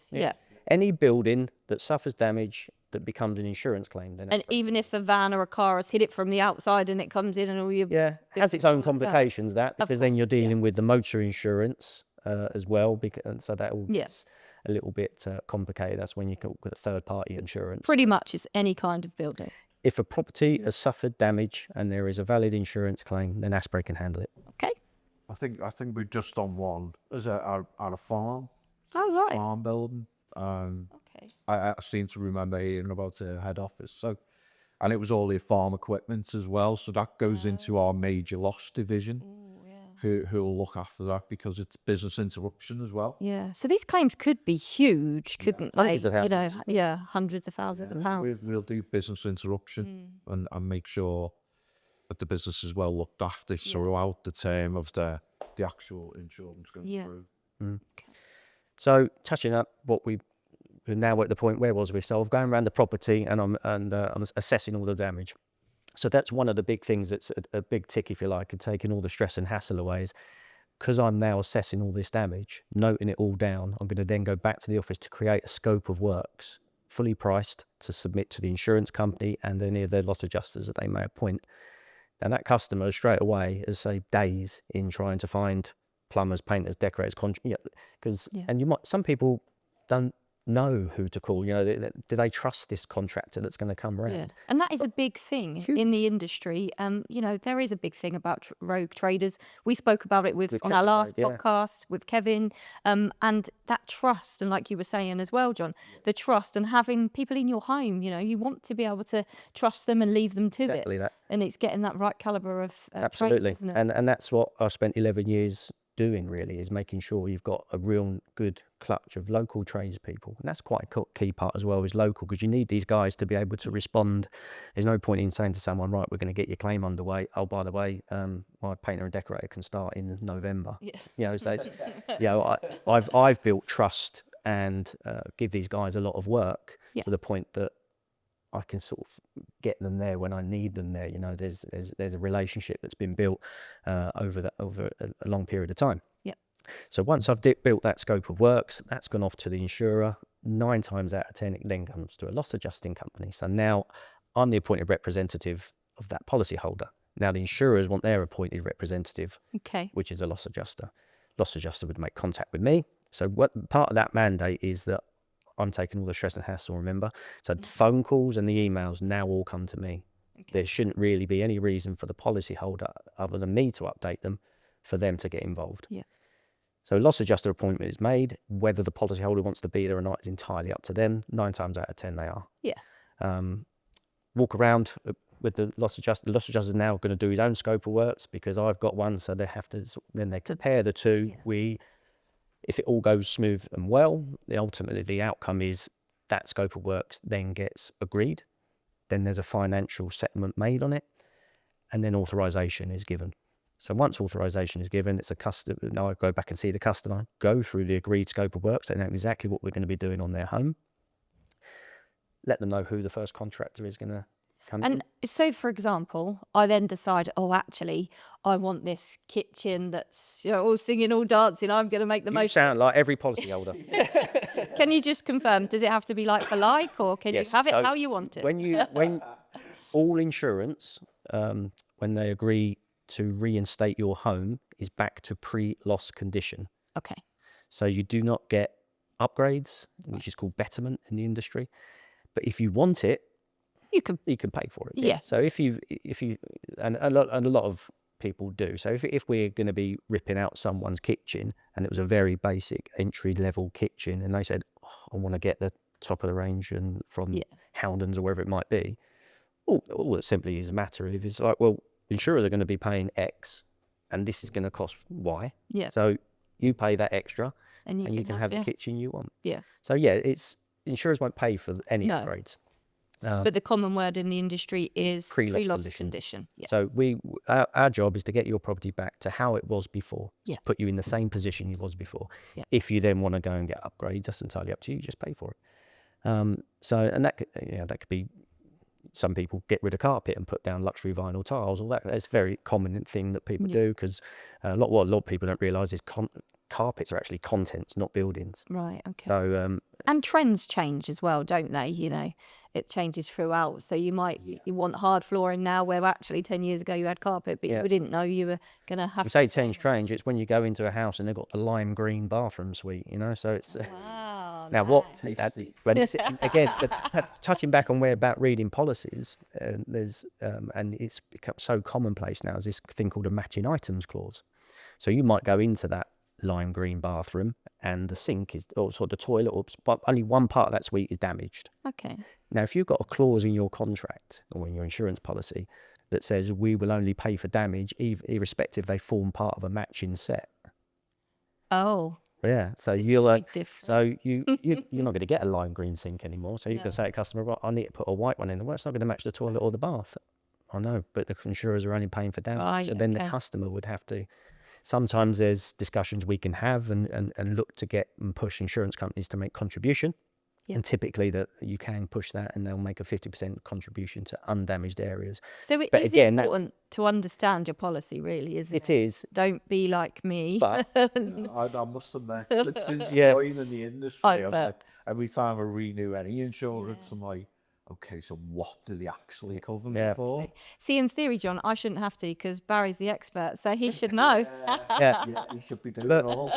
Any building that suffers damage that becomes an insurance claim, then And even if a van or a car has hit it from the outside and it comes in and all your it has its own complications, because then course, you're dealing with the motor insurance as well, and so that all gets a little bit complicated. That's when you go with a third-party insurance. pretty much is any kind of building. If a property has suffered damage and there is a valid insurance claim, then Aspray can handle it. Okay. I think we're just on one. Is it at a farm? Oh, right. Farm building. Okay. I seem to remember hearing about a head office. So, and it was all their farm equipment as well. So that goes into our major loss division, who will look after that, because it's business interruption as well. Yeah. So these claims could be huge, couldn't they? Hundreds of thousands. Hundreds of thousands of pounds. We'll do business interruption and make sure that the business is well looked after throughout the term of the actual insurance going through. Okay. So touching up we're now at the point, where was we? So I'm going around the property and I'm assessing all the damage. So that's one of the big things that's a big tick, if you like, and taking all the stress and hassle away, is because I'm now assessing all this damage, noting it all down. I'm going to then go back to the office to create a scope of works, fully priced, to submit to the insurance company and any of their loss adjusters that they may appoint. And that customer straight away has saved days in trying to find plumbers, painters, decorators, and some people don't know who to call. Do they trust this contractor that's going to come around? Yeah. And that is a big thing in the industry. There is a big thing about rogue traders. We spoke about it on our last podcast with Kevin, and that trust, and like you were saying as well, John, the trust and having people in your home, you want to be able to trust them and leave them to Exactly it. That. And it's getting that right caliber of Absolutely. trade, isn't it? And that's what I've spent 11 years doing, really, is making sure you've got a real good clutch of local tradespeople. And that's quite a key part as well, is local, because you need these guys to be able to respond. There's no point in saying to someone, right, we're going to get your claim underway. Oh, by the way, my painter and decorator can start in November. So it's, I've built trust and give these guys a lot of work to the point that I can sort of get them there when I need them there. There's a relationship that's been built over a long period of time. Yeah. So once I've built that scope of works, that's gone off to the insurer. 9 times out of 10, it then comes to a loss adjusting company. So now I'm the appointed representative of that policyholder. Now the insurers want their appointed representative, which is a loss adjuster. Loss adjuster would make contact with me. So what part of that mandate is that I'm taking all the stress and hassle, remember? So the phone calls and the emails now all come to me. Okay. There shouldn't really be any reason for the policyholder, other than me to update them, for them to get involved. Yeah. So loss adjuster appointment is made. Whether the policyholder wants to be there or not is entirely up to them. 9 times out of 10 they are. Yeah. Walk around with the loss adjuster. The loss adjuster is now going to do his own scope of works because I've got one, so they have to, then they compare the two. Yeah. If it all goes smooth and well, ultimately the outcome is that scope of works then gets agreed. Then there's a financial settlement made on it, and then authorization is given. So once authorization is given, it's a customer. Now I go back and see the customer, go through the agreed scope of works. They know exactly what we're going to be doing on their home. Let them know who the first contractor is going to come in. And so, for example, I then decide, oh, actually, I want this kitchen that's all singing, all dancing. I'm going to make the You most. sound like every policyholder. Can you just confirm? Does it have to be like for like, or can Yes, you have it so how you want it? when all insurance, when they agree to reinstate your home, is back to pre-loss condition. Okay. So you do not get upgrades, which is called betterment in the industry. But if you want it, You can. you can pay for it. Yeah. So if you and a lot of people do. So if we're going to be ripping out someone's kitchen and it was a very basic entry level kitchen, and they said, oh, I want to get the top of the range and from Houndens or wherever it might be, all it simply is a matter of is like, well, insurers are going to be paying X, and this is going to cost Y. Yeah. So you pay that extra, And and you can have the kitchen you want. Yeah. So yeah, it's insurers won't pay for any No. upgrades. But the common word in the industry is Pre-loss pre-loss condition. condition. Yeah. So our job is to get your property back to how it was before. Yeah. Put you in the same position you was before. Yeah. If you then want to go and get upgrades, that's entirely up to you. You just pay for it. And that could be, some people get rid of carpet and put down luxury vinyl tiles. All that. That's a very common thing that people do, because what a lot of people don't realise is carpets are actually contents, not buildings. Right. Okay. So and trends change as well, don't they? It changes throughout. So you want hard flooring now, where actually 10 years ago you had carpet, but you didn't know you were going to have. you say change strange. It's when you go into a house and they've got the lime green bathroom suite. So it's. Wow. Now, again, touching back on about reading policies, there's and it's become so commonplace now, is this thing called a matching items clause. So you might go into that lime green bathroom and the sink is, or sort of the toilet, but only one part of that suite is damaged. Okay. Now, if you've got a clause in your contract or in your insurance policy that says we will only pay for damage irrespective they form part of a matching set. Oh. Yeah, so It's you're quite different. you're not going to get a lime green sink anymore. So you can say to a customer, well, I need to put a white one in. Well, it's not going to match the toilet or the bath. I know, but the insurers are only paying for damage. Right, So then the okay. customer would have to. Sometimes there's discussions we can have and look to get and push insurance companies to make contribution. Yeah. And typically that you can push that, and they'll make a 50% contribution to undamaged areas. So it But is again, important to understand your policy, really, isn't it? It is. Don't be like me. But I must admit, since Yeah. joining the industry, I I'm bet. like, every time I renew any insurance, I'm like, okay, so what do they actually cover me for? See, in theory, John, I shouldn't have to, because Barry's the expert, so he should know. yeah. Yeah, you should be doing it all.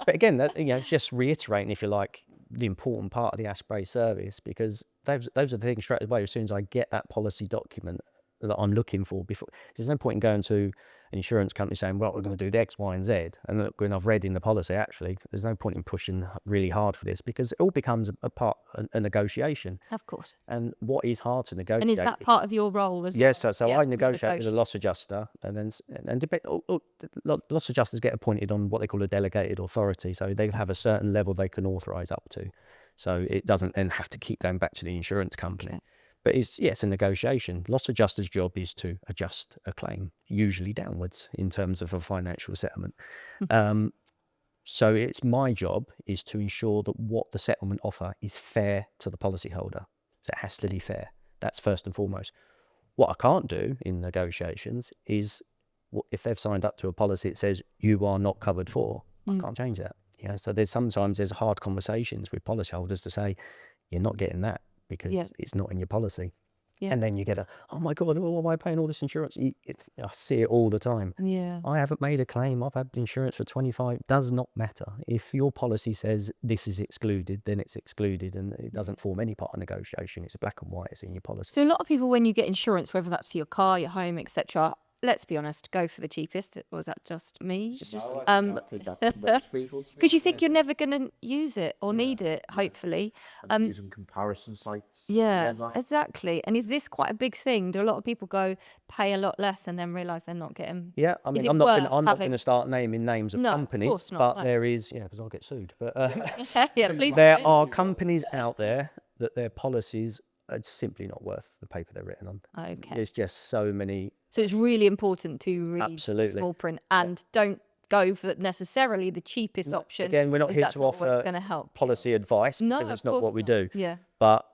But again, it's just reiterating, if you like, the important part of the Aspray service, because those are the things straight away. As soon as I get that policy document that I'm looking for, before, there's no point in going to an insurance company saying, well, we're going to do the X, Y, and Z. And look, when I've read in the policy, actually, there's no point in pushing really hard for this, because it all becomes a negotiation. Of course. And what is hard to negotiate? And is that part of your role as well? Yes, so Yeah, I negotiate with a loss adjuster, and then loss adjusters get appointed on what they call a delegated authority, so they have a certain level they can authorise up to, so it doesn't then have to keep going back to the insurance company. Okay. But it's a negotiation. Loss adjuster's job is to adjust a claim, usually downwards in terms of a financial settlement. So it's my job is to ensure that what the settlement offer is fair to the policyholder. So it has to be fair. That's first and foremost. What I can't do in negotiations is, if they've signed up to a policy that says you are not covered for, I can't change that. So sometimes there's hard conversations with policyholders to say, you're not getting that because it's not in your policy. Yeah. And then you get oh my God, why am I paying all this insurance? I see it all the time. Yeah. I haven't made a claim. I've had insurance for 25. Does not matter. If your policy says this is excluded, then it's excluded, and it doesn't form any part of negotiation. It's black and white. It's in your policy. So a lot of people, when you get insurance, whether that's for your car, your home, etc., let's be honest, go for the cheapest. Or is that just me? Because you think you're never going to use it or need it, hopefully. Using comparison sites. Yeah, together. exactly. And is this quite a big thing? Do a lot of people go pay a lot less and then realise they're not getting? Yeah, I mean, it I'm not worth going having- to start naming names of No, of companies, course not, but no. there is, because I'll get sued. But Yeah, please. there are companies out there that their policies are simply not worth the paper they're written on. Okay. There's just so many. So it's really important to read Absolutely. small print and don't go for necessarily the cheapest option. Again, we're not as here that's to not always offer gonna help. policy advice No, because it's of not course what we not. do. Yeah. But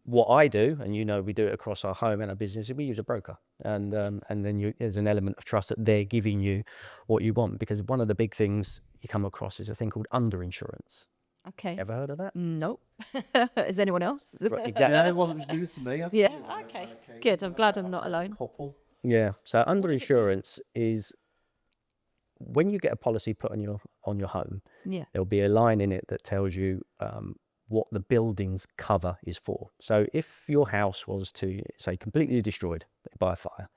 what I do, and we do it across our home and our business, is we use a broker, and then there's an element of trust that they're giving you what you want, because one of the big things you come across is a thing called underinsurance. Okay. Ever heard of that? Nope. Is anyone else? Right, exactly. Yeah, well, it was news to me. Yeah. Okay. Good. I'm glad I'm not alone. Couple. Yeah. So underinsurance is when you get a policy put on your home, Yeah. there'll be a line in it that tells you what the building's cover is for. So if your house was to, say, completely destroyed by a fire,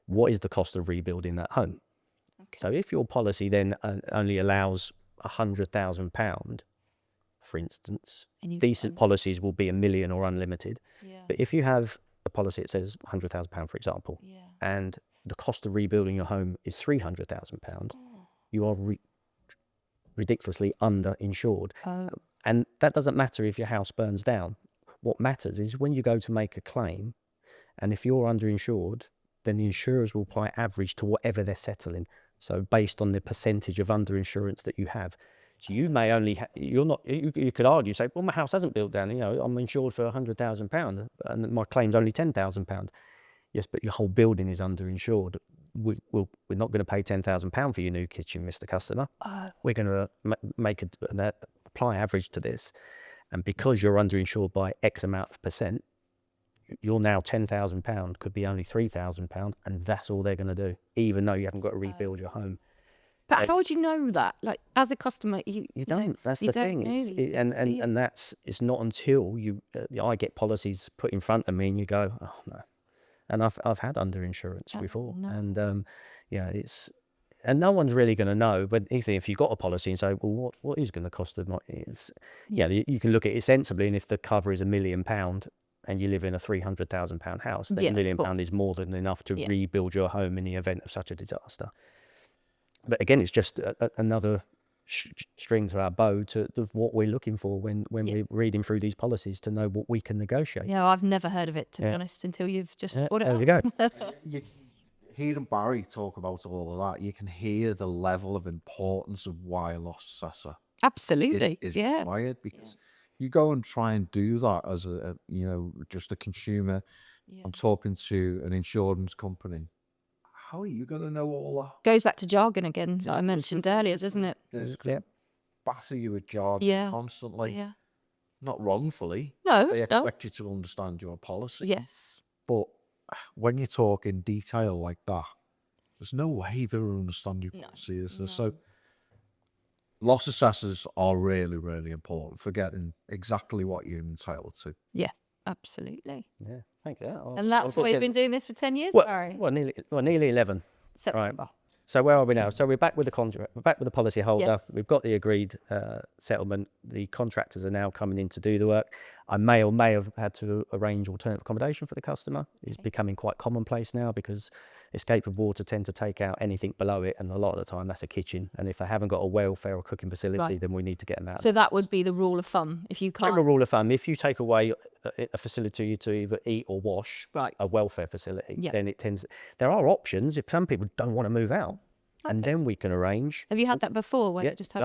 what is the cost of rebuilding that home? Okay. So if your policy then only allows £100,000, for instance, And you've decent policies will be £1 million or unlimited. Yeah. But if you have a policy that says £100,000, for example, Yeah. and the cost of rebuilding your home is £300,000, you are ridiculously underinsured. Oh. And that doesn't matter if your house burns down. What matters is when you go to make a claim, and if you're underinsured, then the insurers will apply average to whatever they're settling. So based on the percentage of underinsurance that you have. So you may only, you could argue, say, well, my house hasn't built down, I'm insured for £100,000 and my claim's only £10,000. Yes, but your whole building is underinsured. We're not going to pay £10,000 for your new kitchen, Mr. Customer. We're going to apply average to this. And because you're underinsured by X amount of percent, you're now £10,000 could be only £3,000, and that's all they're going to do, even though you haven't got to rebuild your home. But how would you know that? Like, as a customer, you don't. That's you the don't thing. know these things, do you? And it's not until I get policies put in front of me, and you go, oh no. And I've had underinsurance before, no. and and no one's really going to know. But even if you've got a policy and say, well, what is going to cost them? You can look at it sensibly, and if the cover is £1 million and you live in a £300,000 house, then Yeah, £1 of million course. is more than enough to Yeah. rebuild your home in the event of such a disaster. But again, it's just another string to our bow of what we're looking for when we're reading through these policies to know what we can negotiate. Yeah, I've never heard of it, to be honest, until you've just brought it There up. we go. You hearing Barry talk about all of that, you can hear the level of importance of why a loss assessor Absolutely. is Yeah. required, because you go and try and do that as just a consumer. Yeah. I'm talking to an insurance company. How are you going to know all that? Goes back to jargon again that I mentioned earlier, doesn't it? It's Yeah. batter you with jargon Yeah. constantly, Yeah. not wrongfully. No. They No. expect you to understand your policy. Yes. But when you talk in detail like that, there's no way they will understand your No, policy, is there? no. So loss assessors are really, really important for getting exactly what you're entitled to. Yeah. Absolutely. Yeah, thank you. And that's why you've been doing this for 10 years, Well, Barry? nearly 11. September. So where are we now? So we're back with the contract. We're back with the policyholder. Yes. We've got the agreed settlement. The contractors are now coming in to do the work. I may or may have had to arrange alternative accommodation for the customer. It's becoming quite commonplace now because escape of water tend to take out anything below it, and a lot of the time that's a kitchen. And if they haven't got a welfare or cooking facility, Right. then we need to get them out. So that would be the rule of thumb. If you General can't. rule of thumb: if you take away a facility to either eat or wash, Right. a welfare facility, Yeah. then it tends. There are options if some people don't want to move out, and then we can arrange. Have you had that before? Where you just have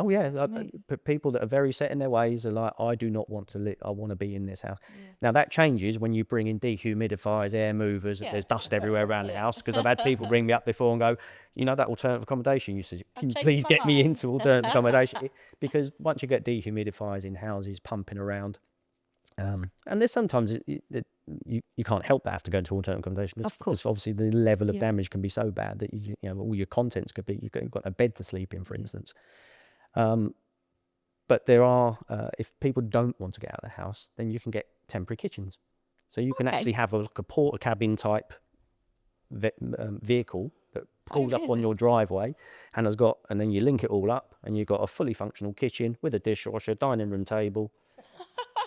People that are very set in their ways are like, I do not want to live. I want to be in this house. Now that changes when you bring in dehumidifiers, air movers. Yeah. There's dust everywhere around the house, because I've had people ring me up before and go, that alternative accommodation. You said, can you changed please my get me mind." into alternative accommodation? Because once you get dehumidifiers in houses pumping around, And there's sometimes you can't help but have to go into alternative accommodation Of course. because obviously the level of Yeah. damage can be so bad that you know all your contents could be, you've got a bed to sleep in, for instance. But there are, if people don't want to get out of the house, then you can get temporary kitchens. So you can Okay. actually have like a porter cabin type vehicle that pulls up on really? your driveway and and then you link it all up and you've got a fully functional kitchen with a dishwasher, dining room table.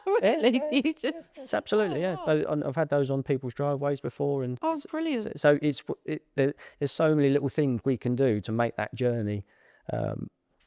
Really? You just... It's absolutely, yeah. So I've had those on people's driveways before, and Oh, brilliant. so there's so many little things we can do to make that journey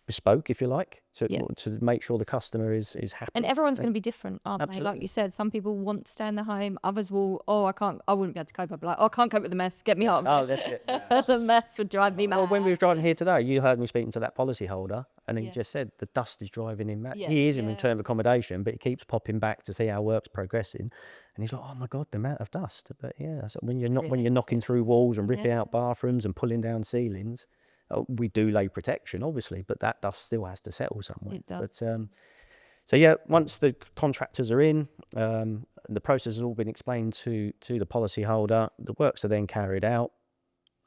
bespoke, if you like, to make sure the customer is happy. And everyone's going to be different, aren't they? Like Absolutely. you said, some people want to stay in the home. Others will, I wouldn't be able to cope. I'd be like, I can't cope with the mess. Get me up. Oh, that's it. The mess would drive me mad. Well, when we was driving here today, you heard me speaking to that policyholder, and he Yeah. just said the dust is driving him mad. Yeah, He is in yeah. return of accommodation, but he keeps popping back to see how work's progressing, and he's like, "Oh my God, the amount of dust!" But yeah, so when you're knocking through walls and ripping out bathrooms and pulling down ceilings, we do lay protection, obviously, but that dust still has to settle somewhere. It does. But so yeah, once the contractors are in, the process has all been explained to the policyholder. The works are then carried out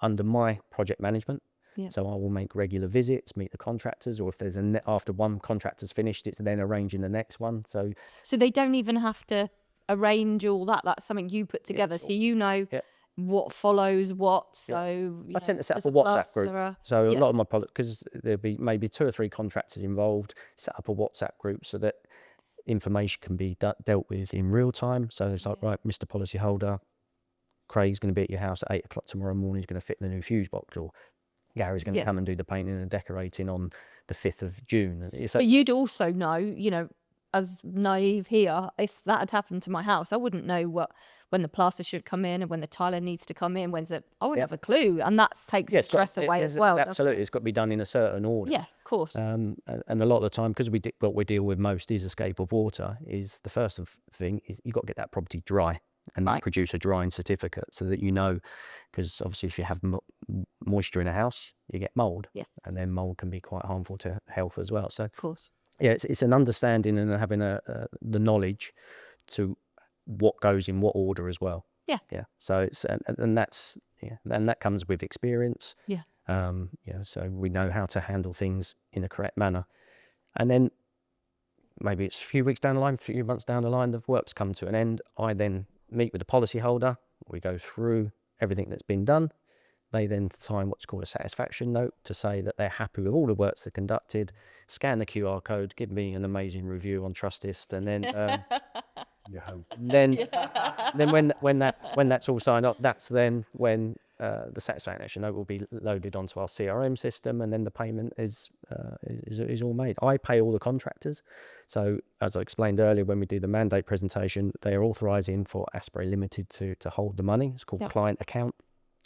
under my project management. Yeah. So I will make regular visits, meet the contractors, or if there's after one contractor's finished, it's then arranging the next one. So they don't even have to arrange all that. That's something you put together. So you know what follows what. So you I tend know, to set as up a WhatsApp group. plasterer- So a lot of my products, because there'll be maybe 2 or 3 contractors involved, set up a WhatsApp group so that information can be dealt with in real time. So it's like, right, Mr. Policyholder, Craig's going to be at your house at 8 o'clock tomorrow morning. He's going to fit the new fuse box, or Gary's going to come and do the painting and decorating on the 5th of June. But you'd also know, you know, as naive here, if that had happened to my house, I wouldn't know when the plaster should come in and when the tiler needs to come in. I wouldn't have a clue, and that takes the stress away as well. Absolutely, it's got to be done in a certain order. Yeah, of course. And a lot of the time, because what we deal with most is escape of water, is the first thing is you've got to get that property dry and produce a drying certificate so that you know, because obviously if you have moisture in a house, you get mould. Yes. And then mould can be quite harmful to health as well. So Of course. yeah, it's an understanding and having the knowledge to what goes in what order as well. Yeah. Yeah. So it's and that's and that comes with experience. Yeah. So we know how to handle things in the correct manner, and then maybe it's a few weeks down the line, a few months down the line, the work's come to an end. I then meet with the policyholder. We go through everything that's been done. They then sign what's called a satisfaction note to say that they're happy with all the works they've conducted, scan the QR code, give me an amazing review on Trustist, and then when that's all signed up, that's then when the satisfaction note will be loaded onto our CRM system, and then the payment is all made. I pay all the contractors. So as I explained earlier, when we do the mandate presentation, they are authorising for Aspray Limited to hold the money. It's called client account.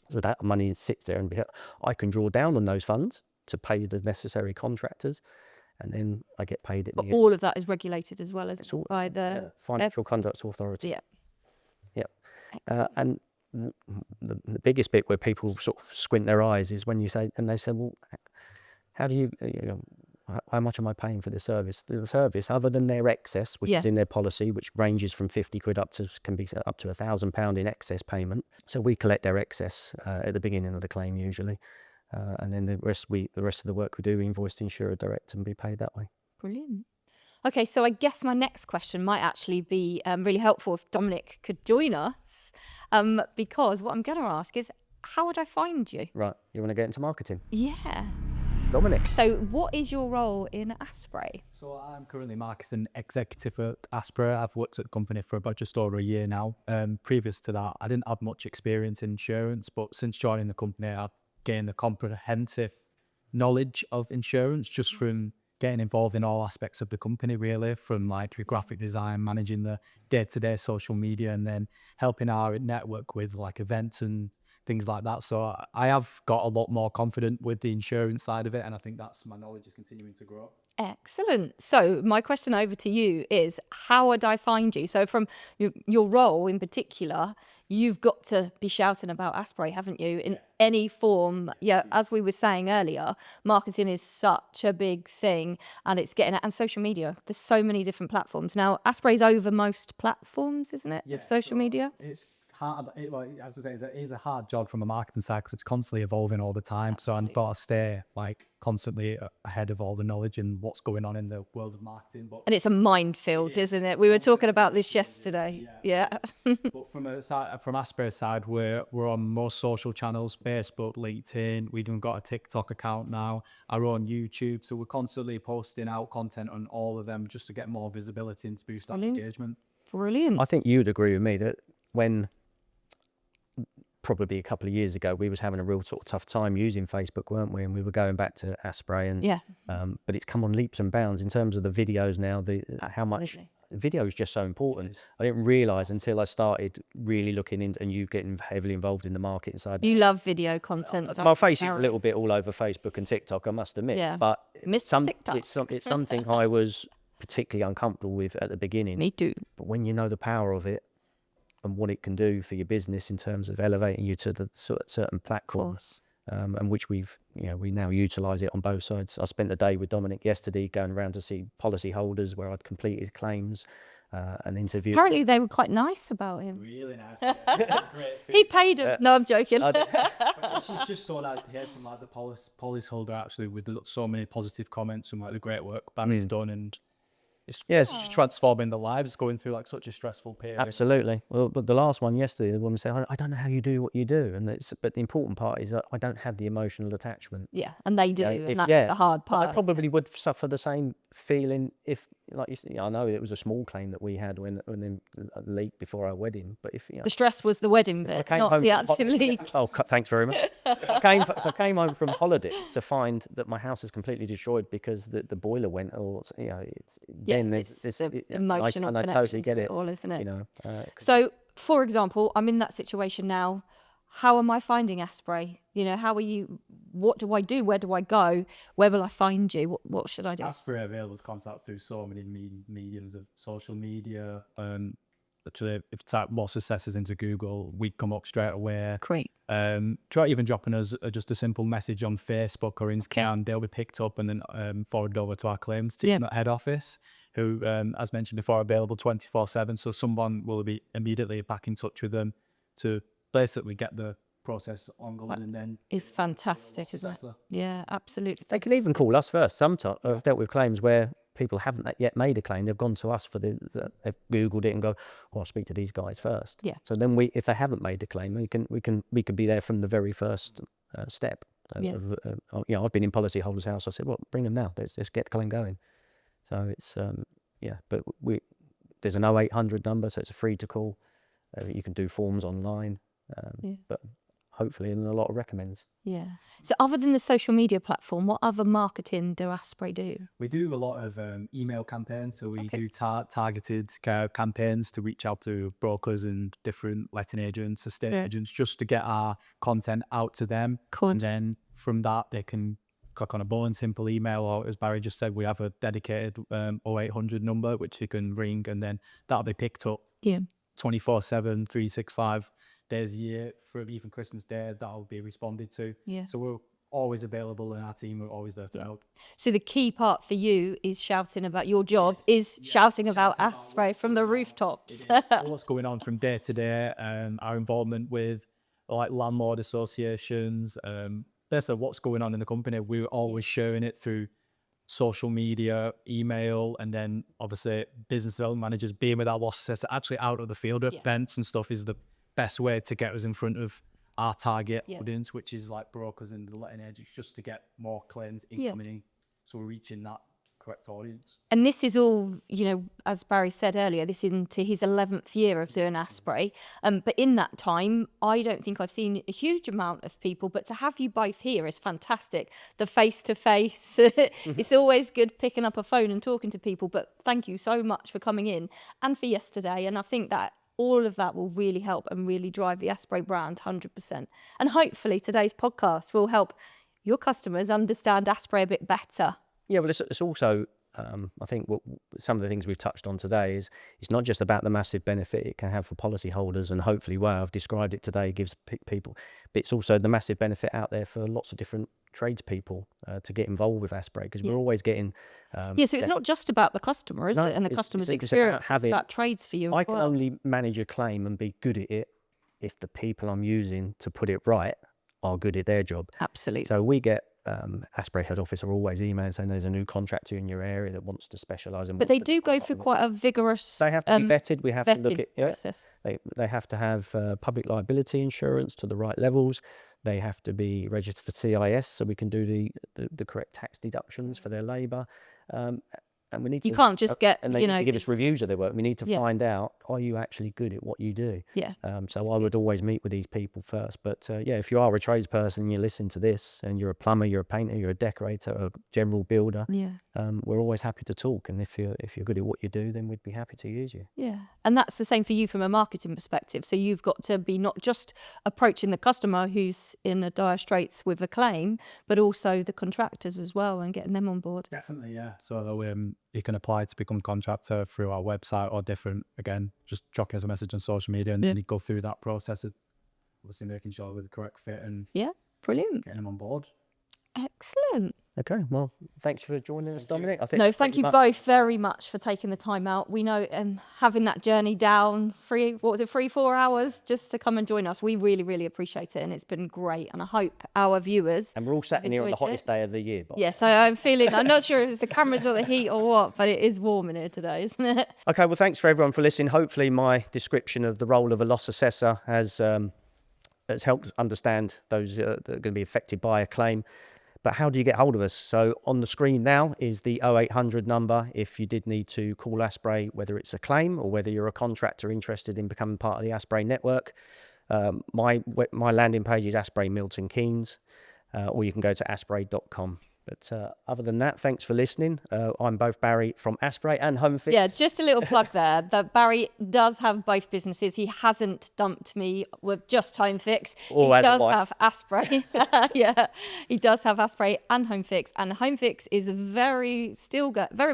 So that money sits there, and I can draw down on those funds to pay the necessary contractors, and then I get paid. But all of that is regulated as well as by the Financial Conduct Authority. Yeah. Yeah. And the biggest bit where people sort of squint their eyes is when you say, well, how do how much am I paying for this service? The service, other than their excess, which is in their policy, which ranges from 50 quid can be up to £1,000 in excess payment. So we collect their excess at the beginning of the claim usually, and then the rest of the work we do, we invoice the insurer direct and be paid that way. Brilliant. Okay, so I guess my next question might actually be really helpful if Dominic could join us, because what I'm going to ask is, how would I find you? Right, you want to get into marketing? Yeah. Dominic. So what is your role in Aspray? So I'm currently marketing executive at Aspray. I've worked at the company for about just over a year now. Previous to that, I didn't have much experience in insurance, but since joining the company, I've gained a comprehensive knowledge of insurance just from getting involved in all aspects of the company, really, from like your graphic design, managing the day-to-day social media, and then helping our network with like events and things like that. So I have got a lot more confident with the insurance side of it, and I think that's my knowledge is continuing to grow. Excellent. So my question over to you is, how would I find you? So from your role in particular, you've got to be shouting about Aspray, haven't you? In any form. Yeah, as we were saying earlier, marketing is such a big thing, and it's getting, and social media. There's so many different platforms. Now, Aspray's over most platforms, isn't it? Yeah, Of social media? It's hard. As I say, it is a hard job from a marketing side because it's constantly evolving all the time. So I've got to stay like constantly ahead of all the knowledge and what's going on in the world of marketing. But And it's a minefield, isn't it? We were talking about this yesterday. Yeah. but from Aspray's side, we're on most social channels: Facebook, LinkedIn. We've even got a TikTok account now, our own YouTube. So we're constantly posting out content on all of them just to get more visibility and to boost our engagement. Brilliant. I think you'd agree with me that when probably a couple of years ago, we was having a real sort of tough time using Facebook, weren't we? And we were going back to Aspray, and but it's come on leaps and bounds in terms of the videos now. How much video is just so important. I didn't realise until I started really looking into, and you getting heavily involved in the marketing side. You love video content. My face is a little bit all over Facebook and TikTok, I must admit. Yeah. But TikTok. it's something I was particularly uncomfortable with at the beginning. Me too. But when you know the power of it and what it can do for your business in terms of elevating you to the certain platforms, and which we now utilise it on both sides. I spent a day with Dominic yesterday going around to see policyholders where I'd completed claims and interviewed. Apparently they were quite nice about him. Really nice. Great. He paid him. No, I'm joking. It's just so nice to hear from like the policyholder actually with so many positive comments and like the great work Barry's done, and it's just transforming the lives going through like such a stressful period. Absolutely. Well, but the last one yesterday, the woman said, I don't know how you do what you do. But the important part is that I don't have the emotional attachment. Yeah, and they do, and that's the hard part. I probably would suffer the same feeling if, like you said, I know it was a small claim that we had when the leak before our wedding, but if the stress was the wedding bit, not the actual leak. Oh, thanks very much. If I came home from holiday to find that my house is completely destroyed because the boiler went, or then there's this emotional and I connection totally get to it. all, isn't it? So, for example, I'm in that situation now. How am I finding Aspray? How are you? What do I do? Where do I go? Where will I find you? What should I do? Aspray available to contact through so many mediums of social media. Actually, if you type loss assessors into Google, we come up straight away. Great. Try even dropping us just a simple message on Facebook or Instagram. They'll be picked up and then forwarded over to our claims team at head office, who, as mentioned before, are available 24/7. So someone will be immediately back in touch with them to basically get the process ongoing, and then it's fantastic, isn't it? Yeah, absolutely. They can even call us first. Sometimes I've dealt with claims where people haven't yet made a claim. They've gone to us they've Googled it and go, I'll speak to these guys first. Yeah. So then if they haven't made a claim, we could be there from the very first step. I've been in policyholder's house. I said, well, bring them now. Let's get the claim going. So it's but there's an 0800 number, so it's a free to call. You can do forms online, but hopefully, and a lot of recommends. Yeah. So other than the social media platform, what other marketing do Aspray do? We do a lot of email campaigns. So we do targeted campaigns to reach out to brokers and different letting agents, estate agents, just to get our content out to them. Cool. And then from that, they can click on a button, simple email, or as Barry just said, we have a dedicated 0800 number, which you can ring, and then that'll be picked up 24/7, 365 days a year, for even Christmas Day, that'll be responded to. Yeah. So we're always available, and our team are always there to help. So the key part for you is shouting about your job, shouting about Aspray from the rooftops. What's going on from day to day, our involvement with like landlord associations, basically what's going on in the company. We're always sharing it through social media, email, and then obviously business development managers being with our loss assessor, actually out of the field at events and stuff is the best way to get us in front of our target audience, which is like brokers and the letting agents, just to get more claims incoming. So we're reaching that correct audience. And this is all, as Barry said earlier, this is into his 11th year of doing Aspray. But in that time, I don't think I've seen a huge amount of people, but to have you both here is fantastic. The face-to-face, it's always good picking up a phone and talking to people, but thank you so much for coming in and for yesterday. And I think that all of that will really help and really drive the Aspray brand 100%. And hopefully today's podcast will help your customers understand Aspray a bit better Yeah, well, it's also, I think some of the things we've touched on today is it's not just about the massive benefit it can have for policyholders, and hopefully, way I've described it today gives people, but it's also the massive benefit out there for lots of different tradespeople to get involved with Aspray, because we're always getting. So it's not just about the customer, is No, it? And the it's customer's about experience. It's having- about trades for you. I as can well. only manage a claim and be good at it if the people I'm using to put it right are good at their job. Absolutely. So we get Aspray head office are always emailing saying there's a new contractor in your area that wants to specialise in. But they do go through quite a vigorous. They have to be vetted. We have to look vetting at. Yeah, process. they have to have public liability insurance to the right levels. They have to be registered for CIS, so we can do the correct tax deductions for their labour. And we need to. You can't just get, and they you need know, to give us reviews of their work. We need to Yeah. find out, are you actually good at what you do? Yeah. So I would always meet with these people first. But yeah, if you are a tradesperson and you listen to this, and you're a plumber, you're a painter, you're a decorator, a general builder, Yeah. we're always happy to talk. And if you're good at what you do, then we'd be happy to use you. Yeah. And that's the same for you from a marketing perspective. So you've got to be not just approaching the customer who's in a dire straits with a claim, but also the contractors as well, and getting them on board. Definitely, yeah. So you can apply to become contractor through our website or different, again, just drop us a message on social media and then you go through that process of obviously making sure we're the correct fit and Yeah. Brilliant. getting them on board. Excellent. Okay, well, thanks for joining us, Dominic. I think No, thank pretty you much- both very much for taking the time out. We know having that journey down 3-4 hours just to come and join us. We really, really appreciate it, and it's been great. And I hope our viewers. And we're all sat in here on the enjoyed hottest it. day of the year. Bob. Yes, I'm not sure if it's the cameras or the heat or what, but it is warm in here today, isn't it? Okay, well, thanks for everyone for listening. Hopefully, my description of the role of a loss assessor has helped us understand those that are going to be affected by a claim. But how do you get hold of us? So on the screen now is the 0800 number if you did need to call Aspray, whether it's a claim or whether you're a contractor interested in becoming part of the Aspray network. My landing page is Aspray Milton Keynes, or you can go to aspray.com. But other than that, thanks for listening. I'm both Barry from Aspray and HomeFix. Yeah, just a little plug there that Barry does have both businesses. He hasn't dumped me with just HomeFix. Or he as a does wife. have Aspray. Yeah, he does have Aspray and HomeFix. And HomeFix is very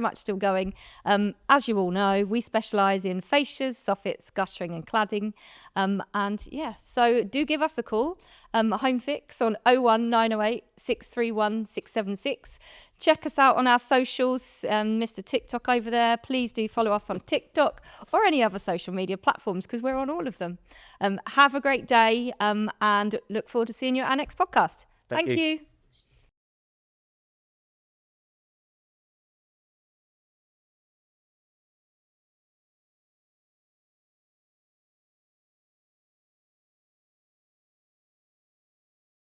much still going. As you all know, we specialise in fascias, soffits, guttering and cladding. And yeah, so do give us a call. HomeFix on 01908 631 676. Check us out on our socials, Mr. TikTok over there. Please do follow us on TikTok or any other social media platforms because we're on all of them. Have a great day and look forward to seeing you at our next podcast. Thank you.